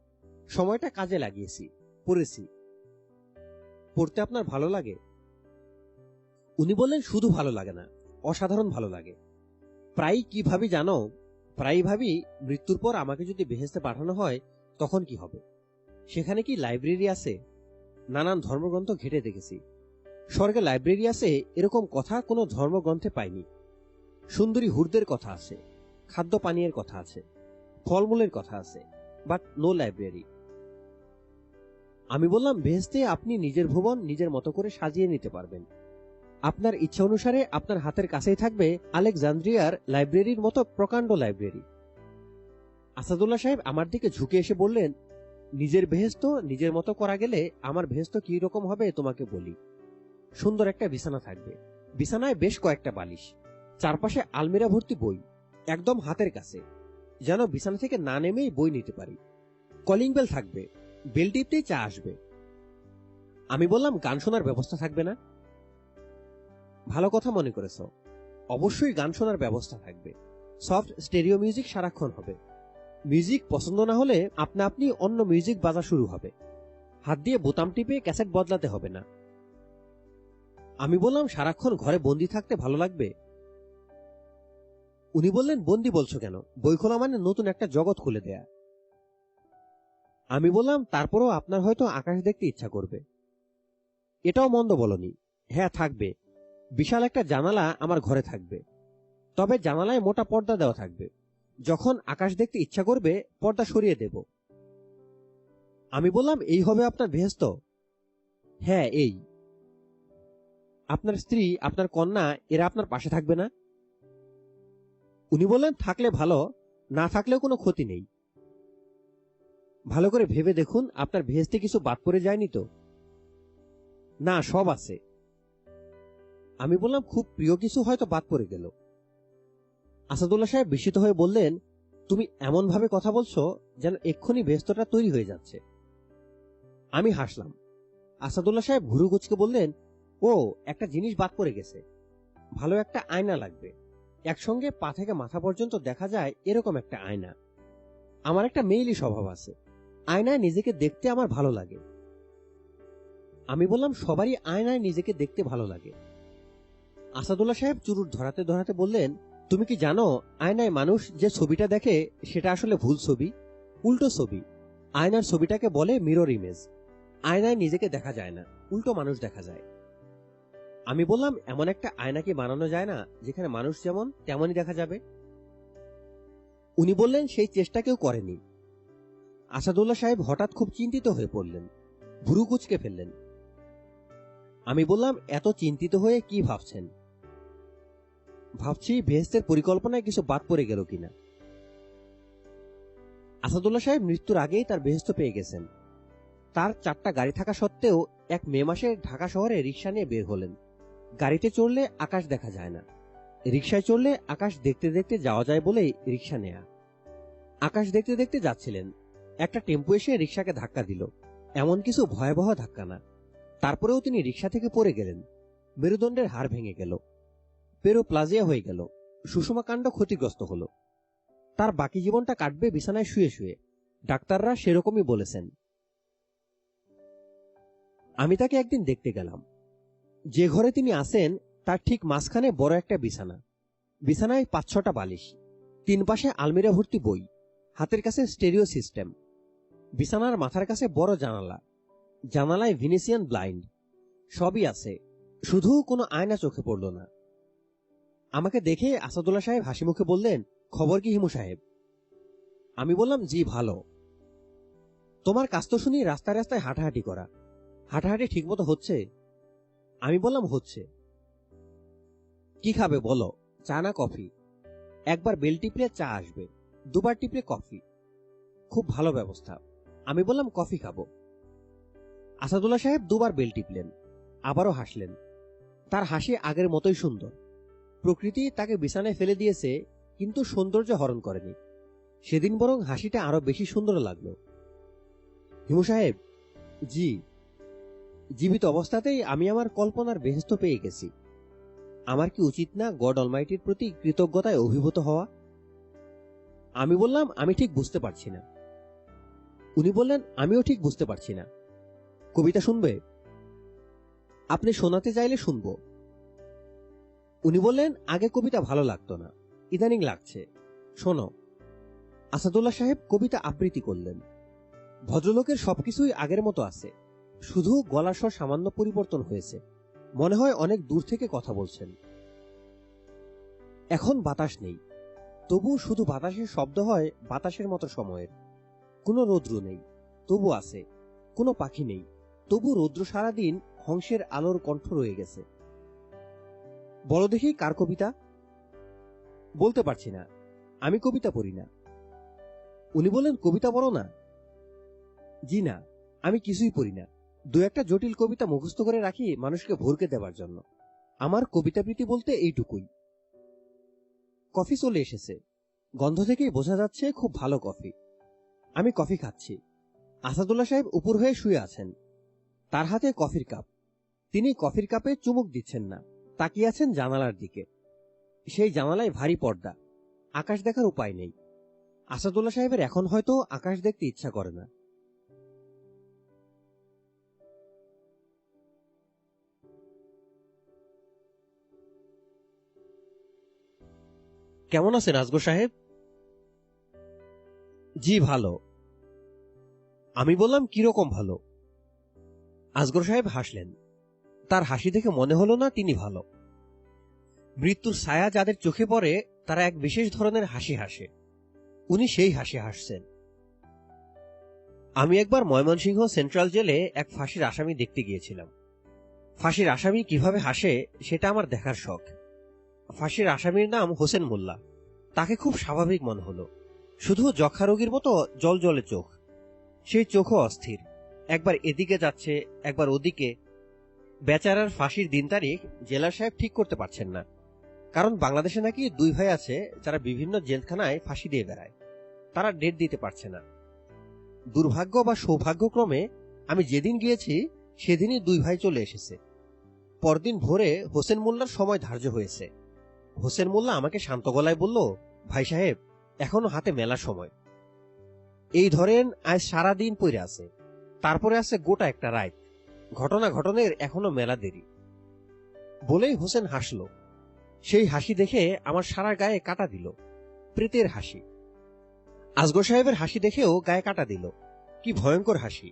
সময়টা কাজে লাগিয়েছি, পড়েছি। পড়তে আপনার ভালো লাগে? উনি বললেন, শুধু ভালো লাগে না, অসাধারণ ভালো লাগে। প্রায় কি ভাবি জানো? প্রায় ভাবি, মৃত্যুর পর আমাকে যদি বেহেশতে পাঠানো হয় তখন কি হবে। সেখানে কি লাইব্রেরি আছে? নানান ধর্মগ্রন্থ ঘেটে দেখেছি। স্বর্গে লাইব্রেরি আছে এরকম কথা কোনো ধর্মগ্রন্থে পাইনি। সুন্দরী হুরদের কথা আছে, খাদ্য পানীয়ের কথা আছে, ফলমূলের কথা আছে, বাট নো লাইব্রেরি। আমি বললাম, বেহেশতে আপনি নিজের ভুবন নিজের মতো করে সাজিয়ে নিতে পারবেন। আপনার ইচ্ছা অনুসারে আপনার হাতের কাছেই থাকবে আলেকজান্দ্রিয়ার লাইব্রেরির মতো প্রকাণ্ড লাইব্রেরি। আসাদুল্লাহ সাহেব আমার দিকে ঝুঁকে এসে বললেন, নিজের বেহেশত নিজের মতো করা গেলে আমার বেহেশত কি রকম হবে তোমাকে বলি। সুন্দর একটা বিছানা থাকবে, বিছানায় বেশ কয়েকটা বালিশ, চারপাশে আলমিরা ভর্তি বই, একদম হাতের কাছে, যেন বিছানা থেকে না নেমেই বই নিতে পারি। কলিং বেল থাকবে, বেল টিপতেই চা আসবে। আমি বললাম, গান শোনার ব্যবস্থা থাকবে না? ভালো কথা মনে করেছ। অবশ্যই গান শোনার ব্যবস্থা থাকবে। সফট স্টেরিও মিউজিক সারাক্ষণ হবে। মিউজিক পছন্দ না হলে আপনা আপনি অন্য মিউজিক বাজা শুরু হবে। হাত দিয়ে বোতাম টিপে ক্যাসেট বদলাতে হবে না। আমি বললাম, সারাক্ষণ ঘরে বন্দি থাকতে ভালো লাগবে? উনি বললেন, বন্দি বলছো কেন? বই খোলা মানে নতুন একটা জগৎ খুলে দেয়া। আমি বললাম, তারপরও আপনার হয়তো আকাশ দেখতে ইচ্ছা করবে। এটাও মন্দ বলনি। হ্যাঁ, থাকবে। বিশাল একটা জানালা আমার ঘরে থাকবে, তবে জানালায় মোটা পর্দা দেওয়া থাকবে। যখন আকাশ দেখতে ইচ্ছা করবে পর্দা সরিয়ে দেব। আমি বললাম, এই হবে আপনার বেহেশত? হ্যাঁ, এই আপনার স্ত্রী, আপনার কন্যা, এরা আপনার পাশে থাকবে না? উনি বললেন, থাকলে ভালো, না থাকলেও কোনো ক্ষতি নেই। ভালো করে ভেবে দেখুন, আপনার ভেস্তে কিছু বাদ পড়ে যায়নি তো? না, সব আছে। আমি বললাম, খুব প্রিয় কিছু হয়তো বাদ পড়ে গেল। আসাদুল্লাহ সাহেব বিস্মিত হয়ে বললেন, তুমি এমন ভাবে কথা বলছো যেন এক্ষুনি ভেস্তটা তৈরি হয়ে যাচ্ছে। আমি হাসলাম। আসাদুল্লাহ সাহেব ভুরু কুঁচকে বললেন, ও, একটা জিনিস বাদ পড়ে গেছে। ভালো একটা আয়না লাগবে, একসঙ্গে পা থেকে মাথা পর্যন্ত দেখা যায় এরকম একটা আয়না। আমার একটা মেইলি স্বভাব আছে, আয়নায় নিজেকে দেখতে আমার ভালো লাগে। আমি বললাম, সবারই আয়নায় নিজেকে দেখতে ভালো লাগে। আসাদুল্লাহ সাহেব চুরুট ধরাতে ধরাতে বললেন, তুমি কি জানো, আয়নায় মানুষ যে ছবিটা দেখে সেটা আসলে ভুল ছবি, উল্টো ছবি। আয়নার ছবিটাকে বলে মিরর ইমেজ। আয়নায় নিজেকে দেখা যায় না, উল্টো মানুষ দেখা যায়। আমি বললাম, এমন একটা আয়না কি বানানো যায় না যেখানে মানুষ যেমন তেমনই দেখা যাবে? উনি বললেন, সেই চেষ্টা কেউ করেনি। আসাদুল্লাহ সাহেব হঠাৎ খুব চিন্তিত হয়ে পড়লেন, ভুরু কুঁচকে ফেললেন। আমি বললাম, এত চিন্তিত হয়ে কি ভাবছেন? ভাবছি বেহেশতের পরিকল্পনায় কিছু বাদ পড়ে গেল কিনা। আসাদুল্লাহ সাহেব মৃত্যুর আগেই তার বেহেশত পেয়ে গেছেন। তার 4টা গাড়ি থাকা সত্ত্বেও 1 মে মাসে ঢাকা শহরে রিক্সা নিয়ে বের হলেন। গাড়িতে চড়লে আকাশ দেখা যায় না, রিক্সায় চড়লে আকাশ দেখতে দেখতে যাওয়া যায় বলেই রিক্সা নেয়া। আকাশ দেখতে দেখতে যাচ্ছিলেন, একটা টেম্পো এসে রিক্সাকে ধাক্কা দিল। এমন কিছু ভয়াবহ ধাক্কা না, তারপরেও তিনি রিক্সা থেকে পড়ে গেলেন। মেরুদণ্ডের হাড় ভেঙে গেল, পেরোপ্লাজিয়া হয়ে গেল, সুষমা কাণ্ড ক্ষতিগ্রস্ত হলো। তার বাকি জীবনটা কাটবে বিছানায় শুয়ে শুয়ে, ডাক্তাররা সেরকমই বলেছেন। আমি তাকে একদিন দেখতে গেলাম। যে ঘরে তিনি আছেন তার ঠিক মাঝখানে বড় একটা বিছানা, বিছানায় 5-6টা বালিশ, 3 পাশে আলমিরা ভর্তি বই, হাতের কাছে স্টেরিও সিস্টেম। বিছানার মাথার কাছে বড় জানালা, জানালায় ভিনেসিয়ান ব্লাইন্ড। সবই আছে, শুধু কোনো আয়না চোখে পড়ল না। আমাকে দেখে আসাদুল্লাহ সাহেব হাসি মুখে বললেন, খবর কি হিমু সাহেব? আমি বললাম, জি ভালো। তোমার কাজ তো শুনি রাস্তায় রাস্তায় হাঁটাহাঁটি করা, হাঁটাহাঁটি ঠিকমতো হচ্ছে? আমি বললাম, হচ্ছে। কি খাবে বলো, চা না কফি? একবার বেল টিপলে চা আসবে, 2বার টিপলে কফি। খুব ভালো ব্যবস্থা। আমি বললাম, কফি খাবো। আসাদুল্লাহ সাহেব 2বার বেল টিপলেন, আবারও হাসলেন। তার হাসি আগের মতোই সুন্দর। প্রকৃতি তাকে বিছানায় ফেলে দিয়েছে, কিন্তু সৌন্দর্য হরণ করেনি। সেদিন বরং হাসিটা আরো বেশি সুন্দর লাগলো। হিমু সাহেব। জি। জীবিত অবস্থাতেই আমি আমার কল্পনার বেহেশত পেয়ে গেছি। আমার কি উচিত না গড অলমাইটির প্রতি কৃতজ্ঞতায় অভিভূত হওয়া? আমি বললাম, আমি ঠিক বুঝতে পারছি না। উনি বললেন, আমিও ঠিক বুঝতে পারছি না। কবিতা শুনবে? আপনি শোনাতে চাইলে শুনব। উনি বললেন, আগে কবিতা ভালো লাগতো না, ইদানিং লাগছে, শোনো। আসাদুল্লাহ সাহেব কবিতা আবৃত্তি করলেন। ভদ্রলোকের সবকিছুই আগের মতো আছে, শুধু গলার স্বর সামান্য পরিবর্তন হয়েছে। মনে হয় অনেক দূর থেকে কথা বলছেন। এখন বাতাস নেই, তবু শুধু বাতাসের শব্দ হয় বাতাসের মতো সময়ের। কোনো রৌদ্র নেই, তবু আছে। কোনো পাখি নেই, তবু রৌদ্র সারাদিন হংসের আলোর কণ্ঠ রয়ে গেছে। বলো দেখি, কার কবিতা? বলতে পারছি না, আমি কবিতা পড়ি না। উনি বললেন, কবিতা পড়ো না? জি না, আমি কিছুই পড়ি না। 2-একটা জটিল কবিতা মুখস্থ করে রাখি মানুষকে ভরকে দেবার জন্য। আমার কবিতাবৃত্তি বলতে এইটুকুই। কফি চলে এসেছে, গন্ধ থেকেই বোঝা যাচ্ছে খুব ভালো কফি। আমি কফি খাচ্ছি। আসাদুল্লাহ সাহেব উপর হয়ে শুয়ে আছেন, তার হাতে কফির কাপ। তিনি কফির কাপে চুমুক দিচ্ছেন না, তাকিয়ে আছেন জানালার দিকে। সেই জানালায় ভারী পর্দা, আকাশ দেখার উপায় নেই। আসাদুল্লাহ সাহেবের এখন হয়তো আকাশ দেখতে ইচ্ছা করে না। কেমন আছেন আসগর সাহেব? জি ভালো। আমি বললাম, কিরকম ভালো? আসগর সাহেব হাসলেন। তার হাসি দেখে মনে হলো না তিনি ভালো। মৃত্যুর ছায়া যাদের চোখে পড়ে তারা এক বিশেষ ধরনের হাসি হাসে। উনি সেই হাসি হাসছেন। আমি একবার ময়মনসিংহ সেন্ট্রাল জেলে এক ফাঁসির আসামি দেখতে গিয়েছিলাম। ফাঁসির আসামি কিভাবে হাসে সেটা আমার দেখার শখ। ফাঁসির আসামির নাম হোসেন মোল্লা। তাকে খুব স্বাভাবিক মনে হলো, শুধু যক্ষা রোগীর মতো জলজলে চোখ। সেই চোখও অস্থির, একবার এদিকে যাচ্ছে একবার ওদিকে। বেচারার ফাঁসির দিন তারিখ জেলার সাহেব ঠিক করতে পারছেন না, কারণ বাংলাদেশে নাকি দুই ভাই আছে যারা বিভিন্ন জেলখানায় ফাঁসি দিয়ে বেড়ায়। তারা ডেট দিতে পারছে না। দুর্ভাগ্য বা সৌভাগ্যক্রমে আমি যেদিন গিয়েছি সেদিনই দুই ভাই চলে এসেছে। পরদিন ভোরে হোসেন মোল্লার সময় ধার্য হয়েছে। হোসেন মোল্লা আমাকে শান্ত গলায় বলল, ভাই সাহেব, এখনো হাতে মেলা সময়। এই ধরেন আজ সারা দিন পড়ে আছে, তারপরে আছে গোটা একটা রাত। ঘটনা ঘটনের এখনো মেলা দেরি। বলেই হোসেন হাসল। সেই হাসি দেখে আমার সারা গায়ে কাটা দিল, প্রেতের হাসি। আজগর সাহেবের হাসি দেখেও গায়ে কাটা দিল, কি ভয়ঙ্কর হাসি।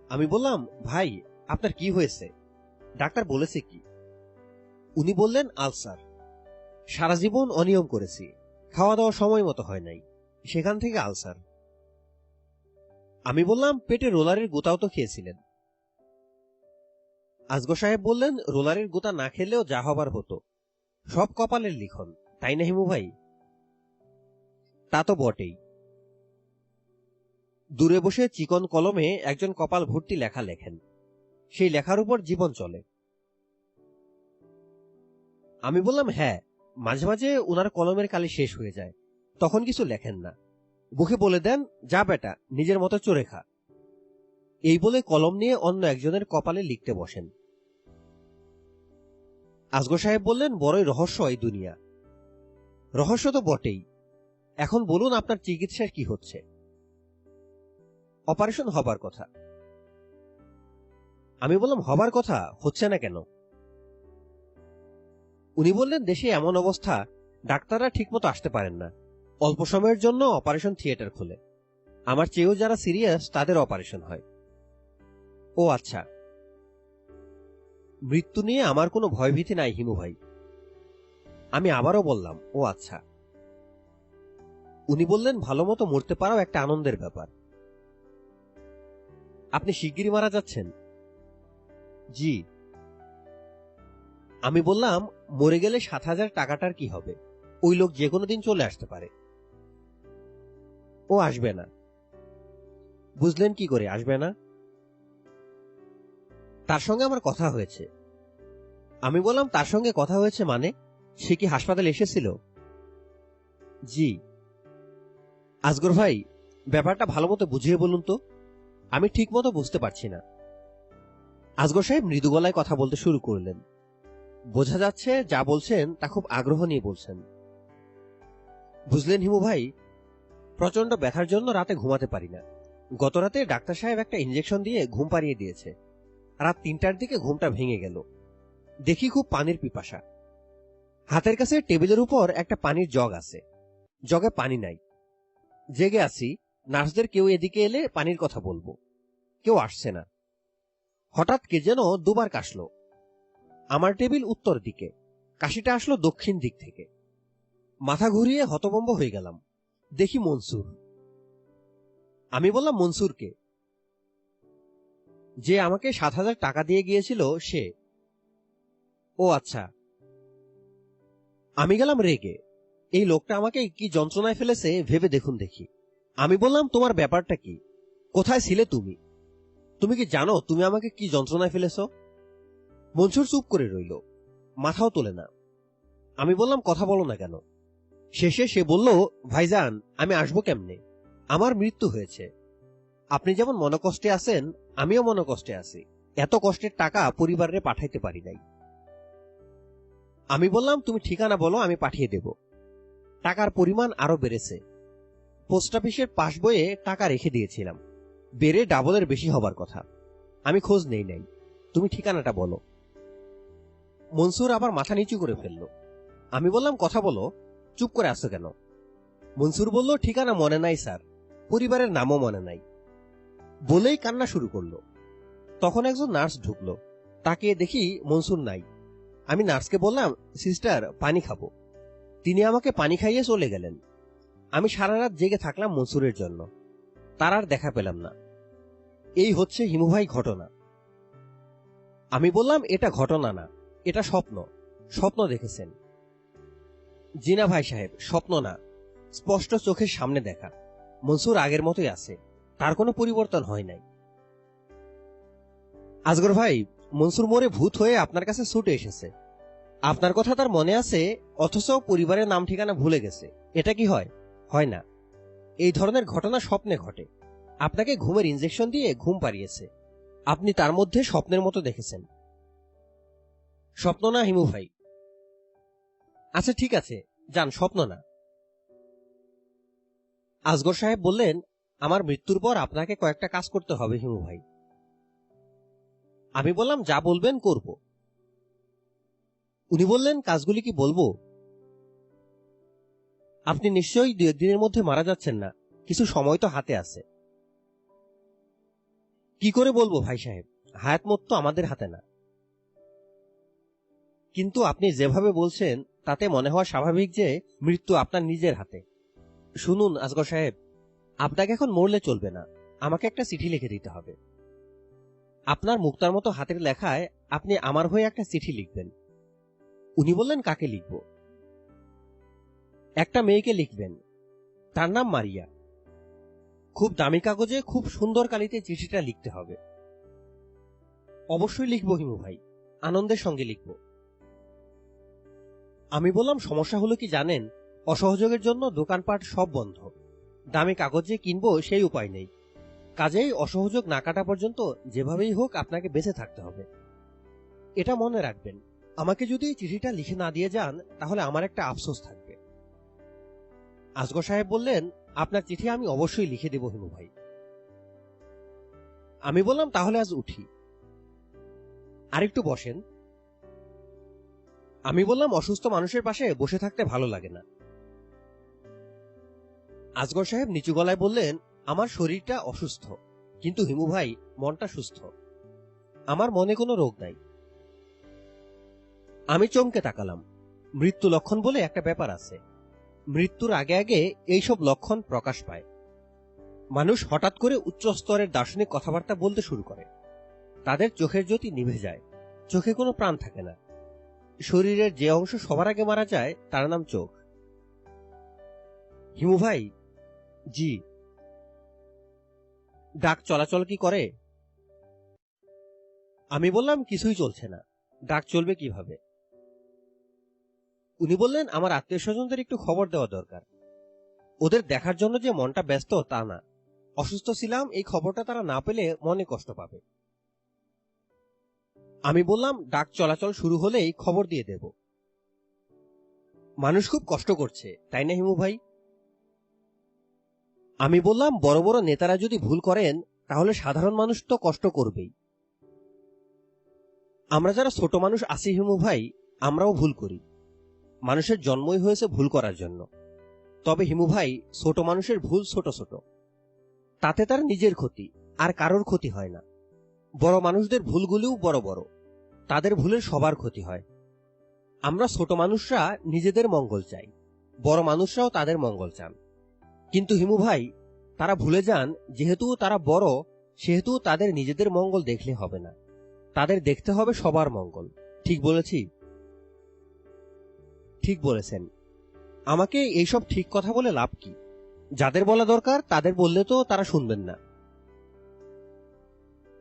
আমি বললাম, ভাই আপনার কি হয়েছে? ডাক্তার বলেছে কি? উনি বললেন, আলসার। সারা জীবন অনিয়ম করেছি, খাওয়া দাওয়া সময় মতো হয় নাই, সেখান থেকে আলসার। আমি বললাম, পেটে রোলারের গোতাও তো খেয়েছিলেন। আজগর সাহেব বললেন, রোলারের গোতা না খেলেও যা হবার হতো, সব কপালের লিখন, তাই না হিমু ভাই? তা তো বটেই। দূরে বসে চিকন কলমে একজন কপাল ভর্তি লেখা লেখেন, সেই লেখার উপর জীবন চলে। আমি বললাম, হ্যাঁ, মাঝে মাঝে উনার কলমের কালি শেষ হয়ে যায়, তখন কিছু লেখেন না, মুখে বলে দেন, যা বেটা নিজের মতো চড়ে খা। এই বলে কলম নিয়ে অন্য একজনের কপালে লিখতে বসেন। আজগর সাহেব বললেন, বড়ই রহস্য এই দুনিয়া। রহস্য তো বটেই। এখন বলুন, আপনার চিকিৎসার কি হচ্ছে? অপারেশন হবার কথা। আমি বললাম, হবার কথা, হচ্ছে না কেন? উনি বললেন, দেশে এমন অবস্থা, ডাক্তাররা ঠিকমতো আসতে পারেন না, অল্প সময়ের জন্য অপারেশন থিয়েটার খোলে, আমার চেয়েও যারা সিরিয়াস তাদের অপারেশন হয়। ও আচ্ছা। মৃত্যু নিয়ে আমার কোনো ভয়ভীতি নাই হিমু ভাই। আমি আবারও বললাম, ও আচ্ছা। উনি বললেন, ভালো মতো মরতে পারাও একটা আনন্দের ব্যাপার। আপনি শিগগিরই মারা যাচ্ছেন? জি। আমি বললাম, মরে গেলে 7,000 টাকাটার কি হবে? ওই লোক যে কোনো দিন চলে আসতে পারে। ও আসবে না। বুঝলেন কি করে আসবে না? তার সঙ্গে আমার কথা হয়েছে। আমি বললাম, তার সঙ্গে কথা হয়েছে মানে? সে কি হাসপাতালে এসেছিল? জি। আজগর ভাই, ব্যাপারটা ভালো মতো বুঝিয়ে বলুন তো, আমি ঠিক মতো বুঝতে পারছি না। আজগর সাহেব মৃদু গলায় কথা বলতে শুরু করলেন। বোঝা যাচ্ছে যা বলছেন তা খুব আগ্রহ নিয়ে বলছেন। বুঝলেন হিমু ভাই, প্রচন্ড ব্যথার জন্য রাতে ঘুমাতে পারি না। গত রাতে ডাক্তার সাহেব একটা ইঞ্জেকশন দিয়ে ঘুম পাড়িয়ে দিয়েছে। রাত 3টার দিকে ঘুমটা ভেঙে গেল। দেখি খুব পানির পিপাসা। হাতের কাছে টেবিলের উপর একটা পানির জগ আছে, জগে পানি নাই। জেগে আছি, নার্সদের কেউ এদিকে এলে পানির কথা বলবো, কেউ আসছে না। হঠাৎ কে যেন দুবার কাশল। আমার টেবিল উত্তর দিকে, কাশিটা আসলো দক্ষিণ দিক থেকে। মাথা ঘুরিয়ে হতভম্ব হয়ে গেলাম। দেখি মনসুর। আমি বললাম, মনসুরকে? যে আমাকে 7,000 টাকা দিয়ে গিয়েছিল সে। ও আচ্ছা। আমি গেলাম রেগে, এই লোকটা আমাকে কি যন্ত্রণায় ফেলেছে ভেবে দেখুন দেখি। আমি বললাম, তোমার ব্যাপারটা কি? কোথায় ছিলে তুমি? তুমি কি জানো তুমি আমাকে কি যন্ত্রণায় ফেলেছ? মনসুর চুপ করে রইল, মাথাও তোলে না। আমি বললাম, কথা বলো না কেন? শেষে সে বলল, ভাইজান, আমি আসবো কেমনে? আমার মৃত্যু হয়েছে। আপনি যেমন মনকষ্টে আছেন, আমিও মনকষ্টে আছি। এত কষ্টের টাকা পরিবারে পাঠাইতে পারি নাই। আমি বললাম, তুমি ঠিকানা বলো, আমি পাঠিয়ে দেব। টাকার পরিমাণ আরো বেড়েছে। পোস্ট অফিসের পাস বইয়ে টাকা রেখে দিয়েছিলাম, বেড়ে ডাবলের বেশি হবার কথা। আমি খোঁজ নেই নাই, তুমি ঠিকানাটা বলো। মনসুর আবার মাথা নিচু করে ফেলল। আমি বললাম, কথা বলো, চুপ করে আসছো কেন? মনসুর বলল, ঠিকানা মনে নাই স্যার, পরিবারের নামও মনে নাই। বলেই কান্না শুরু করলো। তখন একজন নার্স ঢুকলো, তাকে দেখি মনসুর নাই। আমি নার্সকে বললাম, সিস্টার, পানি খাবো। তিনি আমাকে পানি খাইয়ে চলে গেলেন। আমি সারা রাত জেগে থাকলাম মনসুরের জন্য। তার আর দেখা পেলাম না। এই হচ্ছে হিমু ভাই ঘটনা। আমি বললাম, এটা ঘটনা না, এটা স্বপ্ন। স্বপ্ন দেখেছেন? জি না ভাই সাহেব, স্বপ্ন না, স্পষ্ট চোখের সামনে দেখা। মনসুর আগের মতোই আছে, তার কোনো পরিবর্তন হয় নাই। আজগর ভাই, মনসুর মোড়ে ভূত হয়ে আপনার কাছে ছুটে এসেছে। আপনার কথা তার মনে আছে, অথচ পরিবারের নাম ঠিকানা ভুলে গেছে। এটা কি হয়? হয় না। এই ধরনের ঘটনা স্বপ্নে ঘটে। আপনাকে ঘুমের ইনজেকশন দিয়ে ঘুম পাড়িয়েছে, আপনি তার মধ্যে স্বপ্নের মতো দেখেছেন। স্বপ্ন না হিমু ভাই? আচ্ছা ঠিক আছে, যান, স্বপ্ন না। আজগর সাহেব বললেন, আমার মৃত্যুর পর আপনাকে কয়েকটা কাজ করতে হবে হিমু ভাই। আমি বললাম, যা বলবেন করব। উনি বললেন, কাজগুলি কি বলবো? আপনি নিশ্চয়ই 2 দিনের মধ্যে মারা যাচ্ছেন না, কিছু সময় তো হাতে আছে। কি করে বলবো ভাই সাহেব, হায়াত মত তো আমাদের হাতে না। কিন্তু আপনি যেভাবে বলছেন তাতে মনে হওয়া স্বাভাবিক যে মৃত্যু আপনার নিজের হাতে। শুনুন আজগর সাহেব, আপনাকে এখন মরলে চলবে না, আমাকে একটা চিঠি লিখে দিতে হবে। আপনার মুক্তার মতো হাতের লেখায় আপনি আমার হয়ে একটা চিঠি লিখবেন। উনি বললেন, কাকে লিখব? একটা মেয়েকে লিখবেন, তার নাম মারিয়া। খুব দামি কাগজে খুব সুন্দর কালিতে চিঠিটা লিখতে হবে। অবশ্যই লিখব হিমু ভাই, আনন্দের সঙ্গে লিখব। আমি বললাম, সমস্যা হলো কি জানেন, অসহযোগের জন্য দোকানপাট সব বন্ধ, দামি কাগজ যে কিনবো সেই উপায় নেই। কাজেই অসহযোগ না কাটা পর্যন্ত যেভাবেই হোক আপনাকে বেঁচে থাকতে হবে। এটা মনে রাখবেন, আমাকে যদি এই চিঠিটা লিখে না দিয়ে যান তাহলে আমার একটা আফসোস থাকবে। আজগর সাহেব বললেন, আপনার চিঠি আমি অবশ্যই লিখে দেব হিমু ভাই। আমি বললাম, তাহলে আজ উঠি। আরেকটু বসেন। আমি বললাম, অসুস্থ মানুষের পাশে বসে থাকতে ভালো লাগে না। আজগর সাহেব নিচু গলায় বললেন, আমার শরীরটা অসুস্থ, কিন্তু হিমু ভাই, মনটা সুস্থ। আমার মনে কোনো রোগ নাই। আমি চমকে তাকালাম। মৃত্যু লক্ষণ বলে একটা ব্যাপার আছে। মৃত্যুর আগে আগে এইসব লক্ষণ প্রকাশ পায়। মানুষ হঠাৎ করে উচ্চ স্তরের দার্শনিক কথাবার্তা বলতে শুরু করে। তাদের চোখের জ্যোতি নিভে যায়, চোখে কোনো প্রাণ থাকে না। শরীরের যে অংশ সবার আগে মারা যায় তার নাম চোখ। হিমু ভাই। জি। ডাক চলাচল কি করে? আমি বললাম, কিছুই চলছে না, ডাক চলবে কিভাবে? উনি বললেন, আমার আত্মীয় স্বজনদের একটু খবর দেওয়া দরকার। ওদের দেখার জন্য যে মনটা ব্যস্ত তা না, অসুস্থ ছিলাম এই খবরটা তারা না পেলে মনে কষ্ট পাবে। আমি বললাম, ডাক চলাচল শুরু হলেই খবর দিয়ে দেব। মানুষ খুব কষ্ট করছে, তাই না হিমু ভাই? আমি বললাম, বড় বড় নেতারা যদি ভুল করেন তাহলে সাধারণ মানুষ তো কষ্ট করবেই। আমরা যারা ছোট মানুষ আছি হিমু ভাই, আমরাও ভুল করি। মানুষের জন্মই হয়েছে ভুল করার জন্য। তবে হিমু ভাই, ছোট মানুষের ভুল ছোট ছোট, তাতে তার নিজের ক্ষতি, আর কারোর ক্ষতি হয় না। বড় মানুষদের ভুলগুলিও বড় বড়, তাদের ভুলের সবার ক্ষতি হয়। আমরা ছোট মানুষরা নিজেদের মঙ্গল চাই, বড় মানুষরাও তাদের মঙ্গল চান। কিন্তু হিমু ভাই, তারা ভুলে যান যেহেতু তারা বড়, সেহেতু তাদের নিজেদের মঙ্গল দেখলে হবে না, তাদের দেখতে হবে সবার মঙ্গল। ঠিক বলেছি? ঠিক বলেছেন। আমাকে এইসব ঠিক কথা বলে লাভ কি? যাদের বলা দরকার তাদের বললে তো তারা শুনবেন না।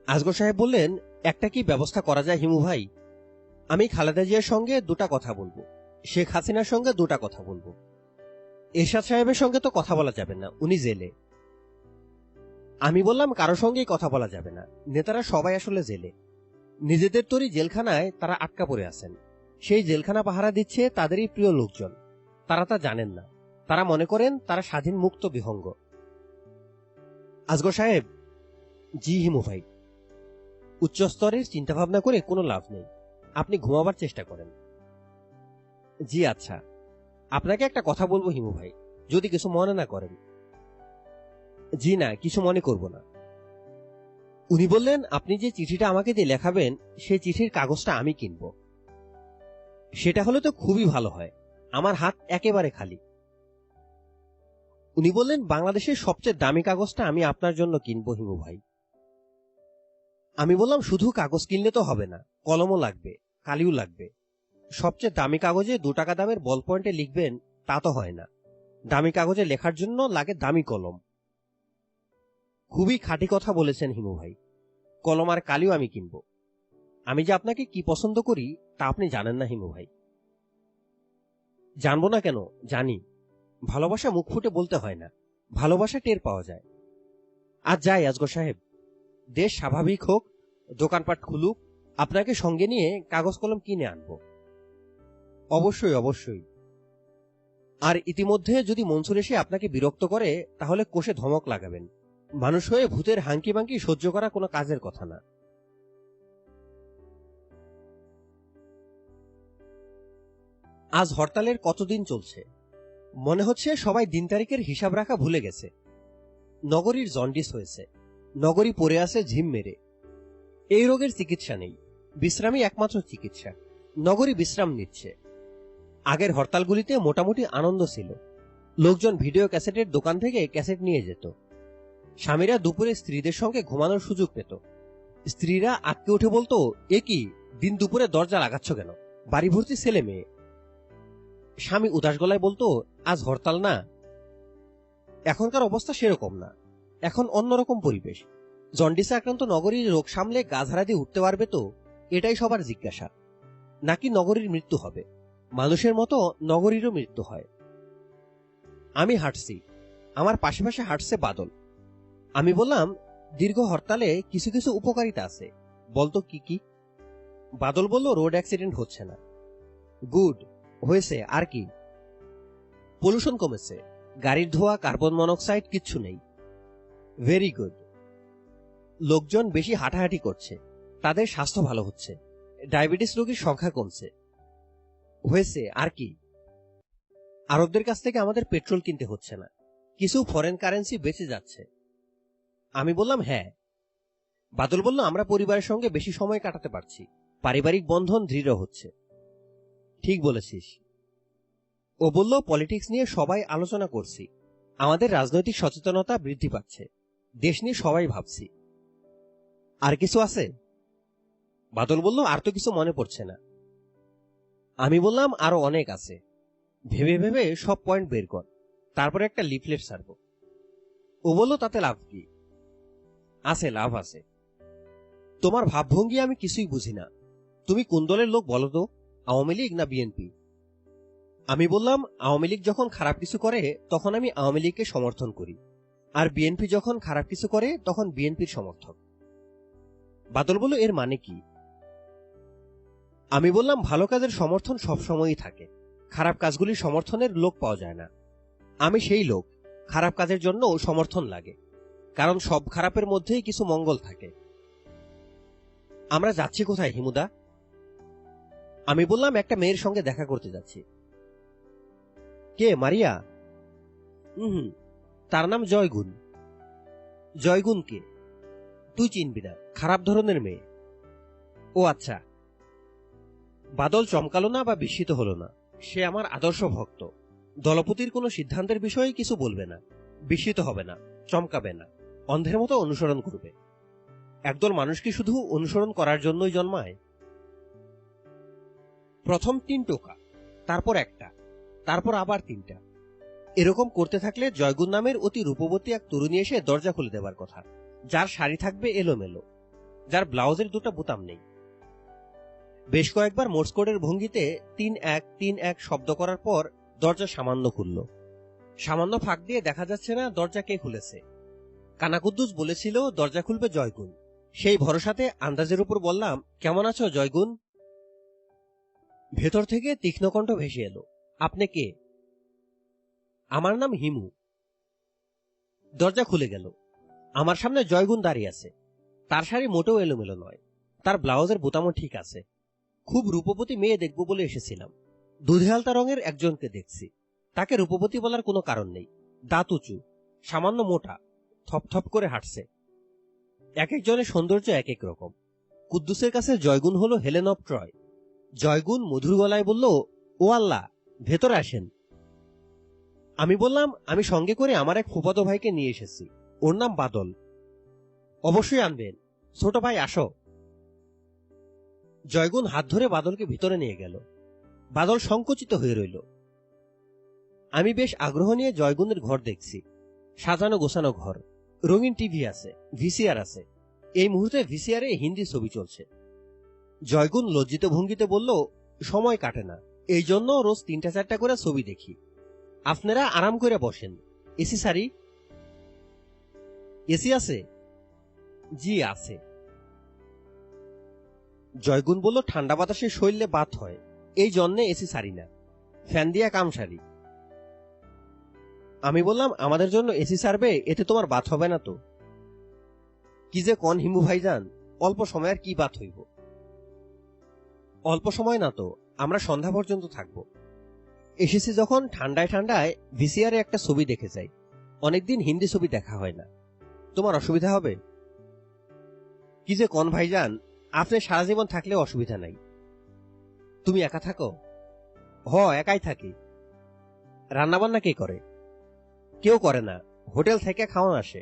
আজগর সাহেব বললেন, একটা কি ব্যবস্থা করা যায় হিমু ভাই? আমি খালেদা জিয়ার সঙ্গে 2টা কথা বলবো, শেখ হাসিনার সঙ্গে 2টা কথা বলবো। এরশাদ সাহেবের সঙ্গে তো কথা বলা যাবে না, উনি জেলে। আমি বললাম, কারো সঙ্গেই কথা বলা যাবে না, নেতারা সবাই আসলে জেলে। নিজেদের তৈরি জেলখানায় তারা আটকা পড়ে আছেন। সেই জেলখানা পাহারা দিচ্ছে তাদেরই প্রিয় লোকজন। তারা তা জানেন না, তারা মনে করেন তারা স্বাধীন মুক্ত বিহঙ্গ। আজগর সাহেব। জি হিমু ভাই। উচ্চ স্তরের চিন্তাভাবনা করে কোনো লাভ নেই, আপনি ঘুমাবার চেষ্টা করেন। জি আচ্ছা, আপনাকে একটা কথা বলবো হিমু ভাই, যদি কিছু মনে না করেন। জি না, কিছু মনে করব না। উনি বললেন, আপনি যে চিঠিটা আমাকে দিয়ে লেখাবেন সেই চিঠির কাগজটা আমি কিনব। সেটা হলে তো খুবই ভালো হয়, আমার হাত একেবারে খালি। উনি বললেন, বাংলাদেশের সবচেয়ে দামি কাগজটা আমি আপনার জন্য কিনব হিমু ভাই। আমি বললাম, শুধু কাগজ কিনলে তো হবে না, কলমও লাগবে, কালিও লাগবে। সবচেয়ে দামি কাগজে 2 টাকা দামের বল পয়েন্টে লিখবেন তা তো হয় না। দামি কাগজে লেখার জন্য লাগে দামি কলম। খুবই খাঁটি কথা বলেছেন হিমু ভাই। কলম আর কালিও আমি কিনব। আমি যে আপনাকে কি পছন্দ করি তা আপনি জানেন না হিমু ভাই। জানবো না কেন, জানি। ভালোবাসা মুখ ফুটে বলতে হয় না, ভালোবাসা টের পাওয়া যায়। আজ যাই আজগর সাহেব, দেশ স্বাভাবিক হোক, দোকানপাট খুলুক, আপনাকে সঙ্গে নিয়ে কাগজ কলম কিনে আনব। অবশ্যই অবশ্যই। আর ইতিমধ্যে যদি মনসুর এসে আপনাকে বিরক্ত করে তাহলে কোষে ধমক লাগাবেন। মানুষ হয়ে ভূতের হাঙ্কি বাঙ্কি সহ্য করা কোনো কাজের কথা না। আজ হরতালের কতদিন চলছে? মনে হচ্ছে সবাই দিন তারিখের হিসাব রাখা ভুলে গেছে। নগরীর জন্ডিস হয়েছে, নগরী পড়ে আছে ঝিম মেরে। এই রোগের চিকিৎসা নেই, বিশ্রামই একমাত্র চিকিৎসা। নগরী বিশ্রাম নিচ্ছে। আগের হরতালগুলিতে মোটামুটি আনন্দ ছিল। লোকজন ভিডিও ক্যাসেটের দোকান থেকে ক্যাসেট নিয়ে যেত। স্বামীরা দুপুরে স্ত্রীদের সঙ্গে ঘুমানোর সুযোগ পেত। স্ত্রীরা আটকে উঠে বলতো, এ কি, দিন দুপুরে দরজা লাগাচ্ছ কেন, বাড়ি ভর্তি ছেলে মেয়ে। স্বামী উদাস গলায় বলতো, আজ হরতাল না। এখনকার অবস্থা সেরকম না, এখন অন্যরকম পরিবেশ। জন্ডিসে আক্রান্ত নগরীর রোগ সামলে গাছহারা দিয়ে উঠতে পারবে তো, এটাই সবার জিজ্ঞাসা। নাকি নগরীর মৃত্যু হবে? মানুষের মতো নগরীরও মৃত্যু হয়। আমি হাঁটছি, আমার পাশে পাশে হাঁটছে বাদল। আমি বললাম, দীর্ঘ হরতালে কিছু কিছু উপকারিতা আছে, বলতো কি কি? বাদল বলল, রোড অ্যাক্সিডেন্ট হচ্ছে না। গুড, হয়েছে আর কি? পলিউশন কমেছে, গাড়ির ধোঁয়া, কার্বন মনোক্সাইড কিচ্ছু নেই। Very good. লোকজন বেশি হাঁটাহাঁটি করছে, তাদের স্বাস্থ্য ভালো হচ্ছে, ডায়াবেটিস রোগীর সংখ্যা কমছে। হয়েছে আর কি? আরবদের কাছ থেকে আমাদের পেট্রোল কিনতে হচ্ছে না, কিছু ফরেন কারেন্সি বেঁচে যাচ্ছে। আমি বললাম, হ্যাঁ। বাদল বলল, আমরা পরিবারের সঙ্গে বেশি সময় কাটাতে পারছি, পারিবারিক বন্ধন দৃঢ় হচ্ছে। ঠিক বলেছিস। ও বলল, পলিটিক্স নিয়ে সবাই আলোচনা করছি, আমাদের রাজনৈতিক সচেতনতা বৃদ্ধি পাচ্ছে, দেশ নিয়ে সবাই ভাবছি। আর কিছু আছে? বাদল বলল, আর তো কিছু মনে পড়ছে না। আমি বললাম, আরো অনেক আছে, ভেবে ভেবে সব পয়েন্ট বের কর, তারপরে একটা লিফলেট ছাড়ব। ও বলল, তাতে লাভ কি? আছে, লাভ আছে। তোমার ভাবভঙ্গি আমি কিছুই বুঝি না। তুমি কোন দলের লোক বলো তো, আওয়ামী লীগ না বিএনপি? আমি বললাম, আওয়ামী লীগ যখন খারাপ কিছু করে তখন আমি আওয়ামী লীগকে সমর্থন করি, আর বিএনপি যখন খারাপ কিছু করে তখন বিএনপির সমর্থক। বাদল বলল, এর মানে কি? আমি বললাম, ভালো কাজের সমর্থন সবসময়ই থাকে, খারাপ কাজগুলির সমর্থনের লোক পাওয়া যায় না। আমি সেই লোক, খারাপ কাজের জন্য সমর্থন লাগে, কারণ সব খারাপের মধ্যেই কিছু মঙ্গল থাকে। আমরা যাচ্ছি কোথায় হিমুদা? আমি বললাম, একটা মেয়ের সঙ্গে দেখা করতে যাচ্ছি। কে, মারিয়া? হুম, তার নাম জয়গুণ। জয়গুণ কে? তুই চিনবি না, খারাপ ধরনের মেয়ে। ও আচ্ছা। বাদল চমকালো না বা বিস্মিত হলো না। সে আমার আদর্শ ভক্ত। দলপতির কোনো সিদ্ধান্তের বিষয়ে কিছু বলবে না, বিস্মিত হবে না, চমকাবে না, অন্ধের মতো অনুসরণ করবে। একদল মানুষ কি শুধু অনুসরণ করার জন্যই জন্মায়? প্রথম 3 টোকা, তারপর একটা, তারপর আবার 3টা। এরকম করতে থাকলে জয়গুণ নামের অতি রূপবতী এক তরুণী এসে দরজা খুলে দেবার কথা, যার শাড়ি থাকবে এলোমেলো, যার ব্লাউজের 2টা বোতাম নেই। বেশ কয়েকবার মোর্স কোডের ভঙ্গিতে 3-1-3-1 শব্দ করার পর দরজা সামান্য খুলল। সামান্য ফাঁক দিয়ে দেখা যাচ্ছে না দরজা কে খুলেছে। কানাকুদ্দুস বলেছিল দরজা খুলবে জয়গুণ। সেই ভরসাতে আন্দাজের উপর বললাম, কেমন আছো জয়গুণ? ভেতর থেকে তীক্ষ্ণ কণ্ঠ ভেসে এলো, আপনি কে? আমার নাম হিমু। দরজা খুলে গেল। আমার সামনে জয়গুণ দাঁড়িয়ে আছে। তার শাড়ি মোটেও এলোমেলো নয়, তার ব্লাউজের বোতামও ঠিক আছে। খুব রূপবতী মেয়ে দেখব বলে এসেছিলাম। দুধে আলতা রঙের একজনকে দেখছি। তাকে রূপবতী বলার কোনো কারণ নেই। দাঁত উঁচু, সামান্য মোটা, থপথপ করে হাঁটছে। এক একজনের সৌন্দর্য এক এক রকম। কুদ্দুসের কাছে জয়গুণ হলো হেলেন অফ ট্রয়। জয়গুণ মধুর গলায় বলল, ও আল্লাহ, ভেতরে আসেন। আমি বললাম, আমি সঙ্গে করে আমার এক ফুফাতো ভাইকে নিয়ে এসেছি, ওর নাম বাদল। অবশ্যই আনবেন, ছোট ভাই আসো। জয়গুণ হাত ধরে বাদলকে ভিতরে নিয়ে গেল। বাদল সংকুচিত হয়ে রইল। আমি বেশ আগ্রহ নিয়ে জয়গুণের ঘর দেখছি। সাজানো গোছানো ঘর, রঙিন টিভি আছে, ভিসিআর আছে। এই মুহূর্তে ভিসিআরে হিন্দি ছবি চলছে। জয়গুণ লজ্জিত ভঙ্গিতে বলল, সময় কাটে না, এই জন্য রোজ 3-4টা করে ছবি দেখি। আপনারা আরাম করে বসেন। এসি সারি? এসি আছে? জি আছে। জয়গুণ বলল, ঠান্ডা বাতাসে শরীরে বাত হয়, এই জন্যে এসি সারি না, ফ্যান দিয়া কাম সারি। আমি বললাম, আমাদের জন্য এসি সারবে, এতে তোমার বাত হবে না তো? কি যে কন হিমু ভাইজান, অল্প সময় আর কি বাত হইব? অল্প সময় না তো, আমরা সন্ধ্যা পর্যন্ত থাকব। এসেছি যখন ঠান্ডায় ঠান্ডায় ভিসিআরে একটা ছবি দেখে যাই। অনেকদিন হিন্দি ছবি দেখা হয় না। তোমার অসুবিধা হবে? কি যে কন ভাইজান, আপনি সারা জীবন থাকলেও অসুবিধা নাই। তুমি একা থাকো? একাই থাকি। রান্নাবান্না কে করে? কেউ করে না, হোটেল থেকে খাওয়ান আসে।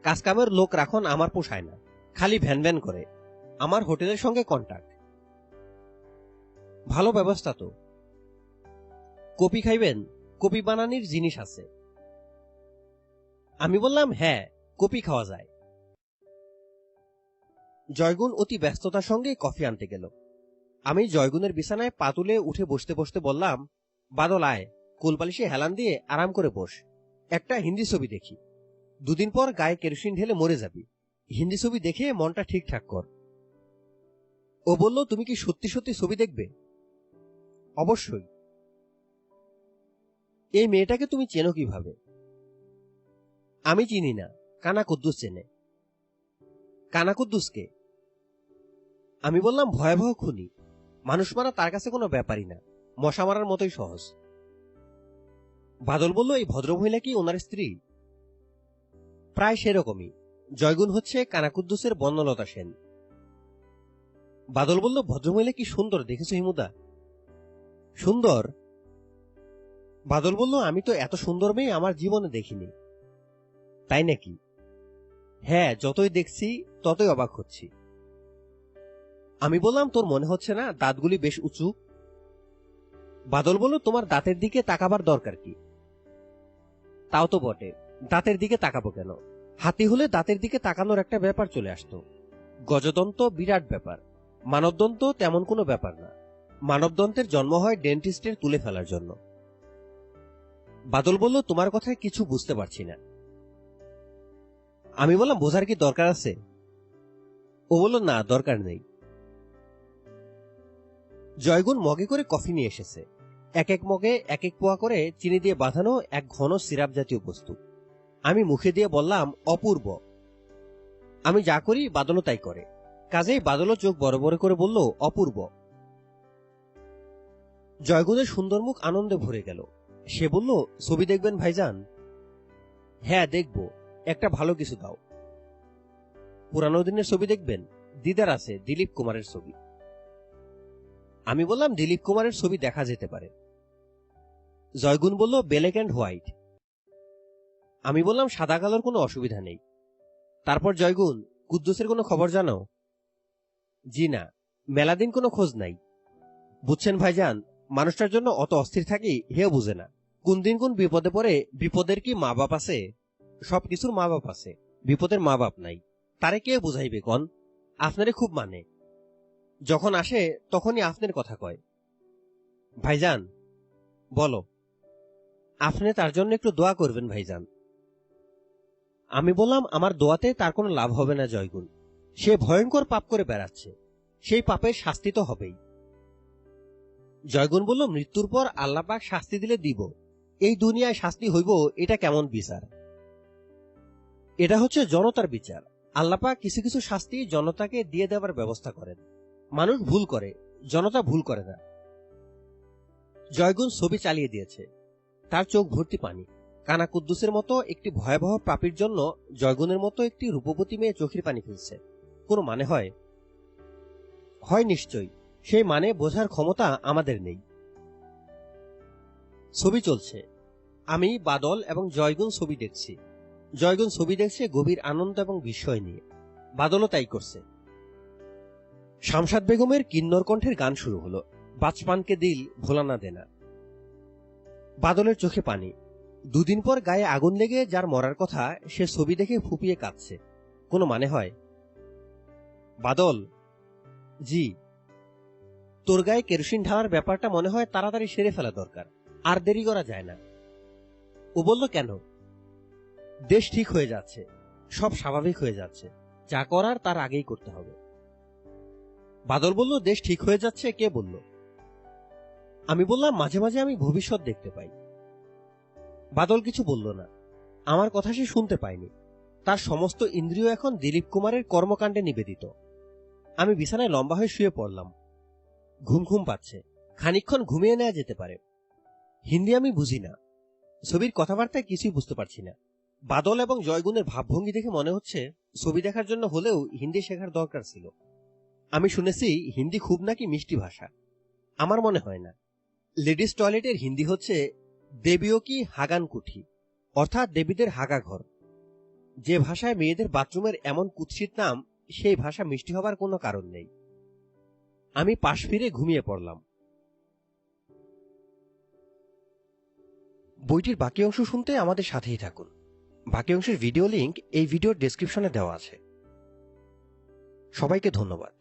কাজকামের লোক রাখন আমার পোষায় না, খালি ভ্যান ভ্যান করে। আমার হোটেলের সঙ্গে কন্টাক্ট। ভালো ব্যবস্থা তো। কপি খাইবেন? কপি বানানির জিনিস আছে। আমি বললাম, হ্যাঁ, কপি খাওয়া যায়। জয়গুণ অতি ব্যস্ততার সঙ্গে কফি আনতে গেল। আমি জয়গুণের বিছানায় পা তুলে উঠে বসতে বসতে বললাম, বাদল আয়, কোলবালিশে হেলান দিয়ে আরাম করে বস, একটা হিন্দি ছবি দেখি। 2 দিন পর গায়ে কেরোসিন ঢেলে মরে যাবি। হিন্দি ছবি দেখে মনটা ঠিকঠাক কর। ও বলল, তুমি কি সত্যি সত্যি ছবি দেখবে? অবশ্যই। এই মেয়েটাকে তুমি চেনো কিভাবে? আমি চিনি না, কানা কুদ্দুস চেনে। কানা কুদ্দুসকে? আমি বললাম, ভয়াবহ খুনি, মানুষ মারা তার কাছে কোনো ব্যাপারই না, মশা মারার মতোই সহজ। বাদল বলল, এই ভদ্রমহিলা কি ওনার স্ত্রী? প্রায় সেরকমই। জয়গুণ হচ্ছে কানা কুদ্দুসের বর্ণলতা সেন। বাদল বলল, ভদ্রমহিলা কি সুন্দর দেখেছো হিমুদা? সুন্দর? বাদল বলল, আমি তো এত সুন্দর মেয়ে আমার জীবনে দেখিনি। তাই নাকি? হ্যাঁ, যতই দেখছি ততই অবাক হচ্ছি। আমি বললাম, তোর মনে হচ্ছে না দাঁতগুলি বেশ উঁচু? বাদল বলল, তোমার দাঁতের দিকে তাকাবার দরকার কি? তাও তো বটে, দাঁতের দিকে তাকাবো কেন? হাতি হলে দাঁতের দিকে তাকানোর একটা ব্যাপার চলে আসতো। গজদন্ত বিরাট ব্যাপার, মানবদন্ত তেমন কোনো ব্যাপার না। মানবদন্তের জন্ম হয় ডেন্টিস্টের তুলে ফেলার জন্য। বাদল বলল, তোমার কথায় কিছু বুঝতে পারছি না। আমি বললাম, বোঝার কি দরকার আছে? ও বলল, না, দরকার নেই। জয়গুণ মগে করে কফি নিয়ে এসেছে। এক এক মগে এক এক পোয়া করে চিনি দিয়ে বাঁধানো এক ঘন সিরাপ জাতীয় বস্তু। আমি মুখে দিয়ে বললাম, অপূর্ব। আমি যা করি বাদলও তাই করে, কাজেই বাদলও চোখ বড় বড় করে বলল, অপূর্ব। জয়গুণের সুন্দর মুখ আনন্দে ভরে গেল। সে বলল, ছবি দেখবেন ভাইজান? হ্যাঁ, দেখব, একটা ভালো কিছু দাও। পুরানো দিনের ছবি দেখবেন? দিদার আছে দিলীপ কুমারের ছবি। আমি বললাম, দিলীপ কুমারের ছবি দেখা যেতে পারে। জয়গুণ বলল, ব্ল্যাক অ্যান্ড হোয়াইট। আমি বললাম, সাদা কালোর কোনো অসুবিধা নেই। তারপর জয়গুণ, কুদ্দুসের কোনো খবর জানো? জি না, মেলাদিন কোনো খোঁজ নাই। বুঝছেন ভাইজান, মানুষটার জন্য অত অস্থির থাকি হেও বুঝে না। কোন দিন কোন বিপদে পড়ে। বিপদের কি মা বাপ আছে? সবকিছুর মা বাপ আছে, বিপদের মা বাপ নাই। তারে কে বুঝাইবে কন? আপনারে খুব মানে, যখন আসে তখনই আপনার কথা কয়। ভাইজান বলো। আপনি তার জন্য একটু দোয়া করবেন ভাইজান। আমি বললাম, আমার দোয়াতে তার কোনো লাভ হবে না জয়গুণ। সে ভয়ঙ্কর পাপ করে বেড়াচ্ছে, সেই পাপের শাস্তি তো হবেই। জয়গুণ বলল, মৃত্যুর পর আল্লাহ পাক শাস্তি দিলে দিব, এই দুনিয়ায় শাস্তি হইব, এটা কেমন বিচার? এটা হচ্ছে জনতার বিচার। আল্লাহ পাক কিছু কিছু শাস্তি জনতাকে দিয়ে দেওয়ার ব্যবস্থা করেন। মানুষ ভুল করে, জনতা ভুল করে না। জয়গুণ ছবি চালিয়ে দিয়েছে, তার চোখ ভর্তি পানি। কানা কুদ্দুসের মতো একটি ভয়াবহ পাপীর জন্য জয়গুণের মতো একটি রূপবতী মেয়ে চোখের পানি ফেলছে, কোনো মানে হয়? হয় নিশ্চয়ই, সেই মানে বোঝার ক্ষমতা আমাদের নেই। ছবি চলছে, আমি, বাদল এবং জয়গুণ ছবি দেখছি। জয়গুণ ছবি দেখছে গভীর আনন্দ এবং বিস্ময় নিয়ে। বাদলও তাই করছে। শামশাদ বেগমের কিন্নর কণ্ঠের গান শুরু হলো, বাচপানকে দিল ভোলানা দেনা। বাদলের চোখে পানি। দুদিন পর গায়ে আগুন লেগে যার মরার কথা, সে ছবি দেখে ফুপিয়ে কাঁদছে। কোনো মানে হয়? বাদল, জি। তোর গায়ে কেরোসিন ঢালার ব্যাপারটা মনে হয় তাড়াতাড়ি সেরে ফেলা দরকার, আর দেরি করা যায় না। ও বলল, কেন? দেশ ঠিক হয়ে যাচ্ছে, সব স্বাভাবিক হয়ে যাচ্ছে, যা করার তার আগেই করতে হবে। বাদল বলল, দেশ ঠিক হয়ে যাচ্ছে কে বলল? আমি বললাম, মাঝে মাঝে আমি ভবিষ্যৎ দেখতে পাই। বাদল কিছু বলল না। আমার কথা সে শুনতে পায়নি। তার সমস্ত ইন্দ্রিয় এখন দিলীপ কুমারের কর্মকাণ্ডে নিবেদিত। আমি বিছানায় লম্বা হয়ে শুয়ে পড়লাম। ঘুম ঘুম পাচ্ছে, খানিকক্ষণ ঘুমিয়ে নেওয়া যেতে পারে। হিন্দি আমি বুঝি না, ছবির কথাবার্তায় কিছুই বুঝতে পারছি না। বাদল এবং জয়গুণের ভাবভঙ্গি দেখে মনে হচ্ছে ছবি দেখার জন্য হলেও হিন্দি শেখার দরকার ছিল। আমি শুনেছি হিন্দি খুব নাকি মিষ্টি ভাষা। আমার মনে হয় না। লেডিস টয়লেটের হিন্দি হচ্ছে দেবীও কি হাগান কুঠি, অর্থাৎ দেবীদের হাগা ঘর। যে ভাষায় মেয়েদের বাথরুমের এমন কুৎসিত নাম, সেই ভাষা মিষ্টি হবার কোনো কারণ নেই। আমি পাশ ফিরে ঘুমিয়ে পড়লাম। বইটির বাকি অংশ শুনতে আমাদের সাথেই থাকুন। বাকি অংশের ভিডিও লিংক এই ভিডিওর ডেসক্রিপশনে দেওয়া আছে। সবাইকে ধন্যবাদ।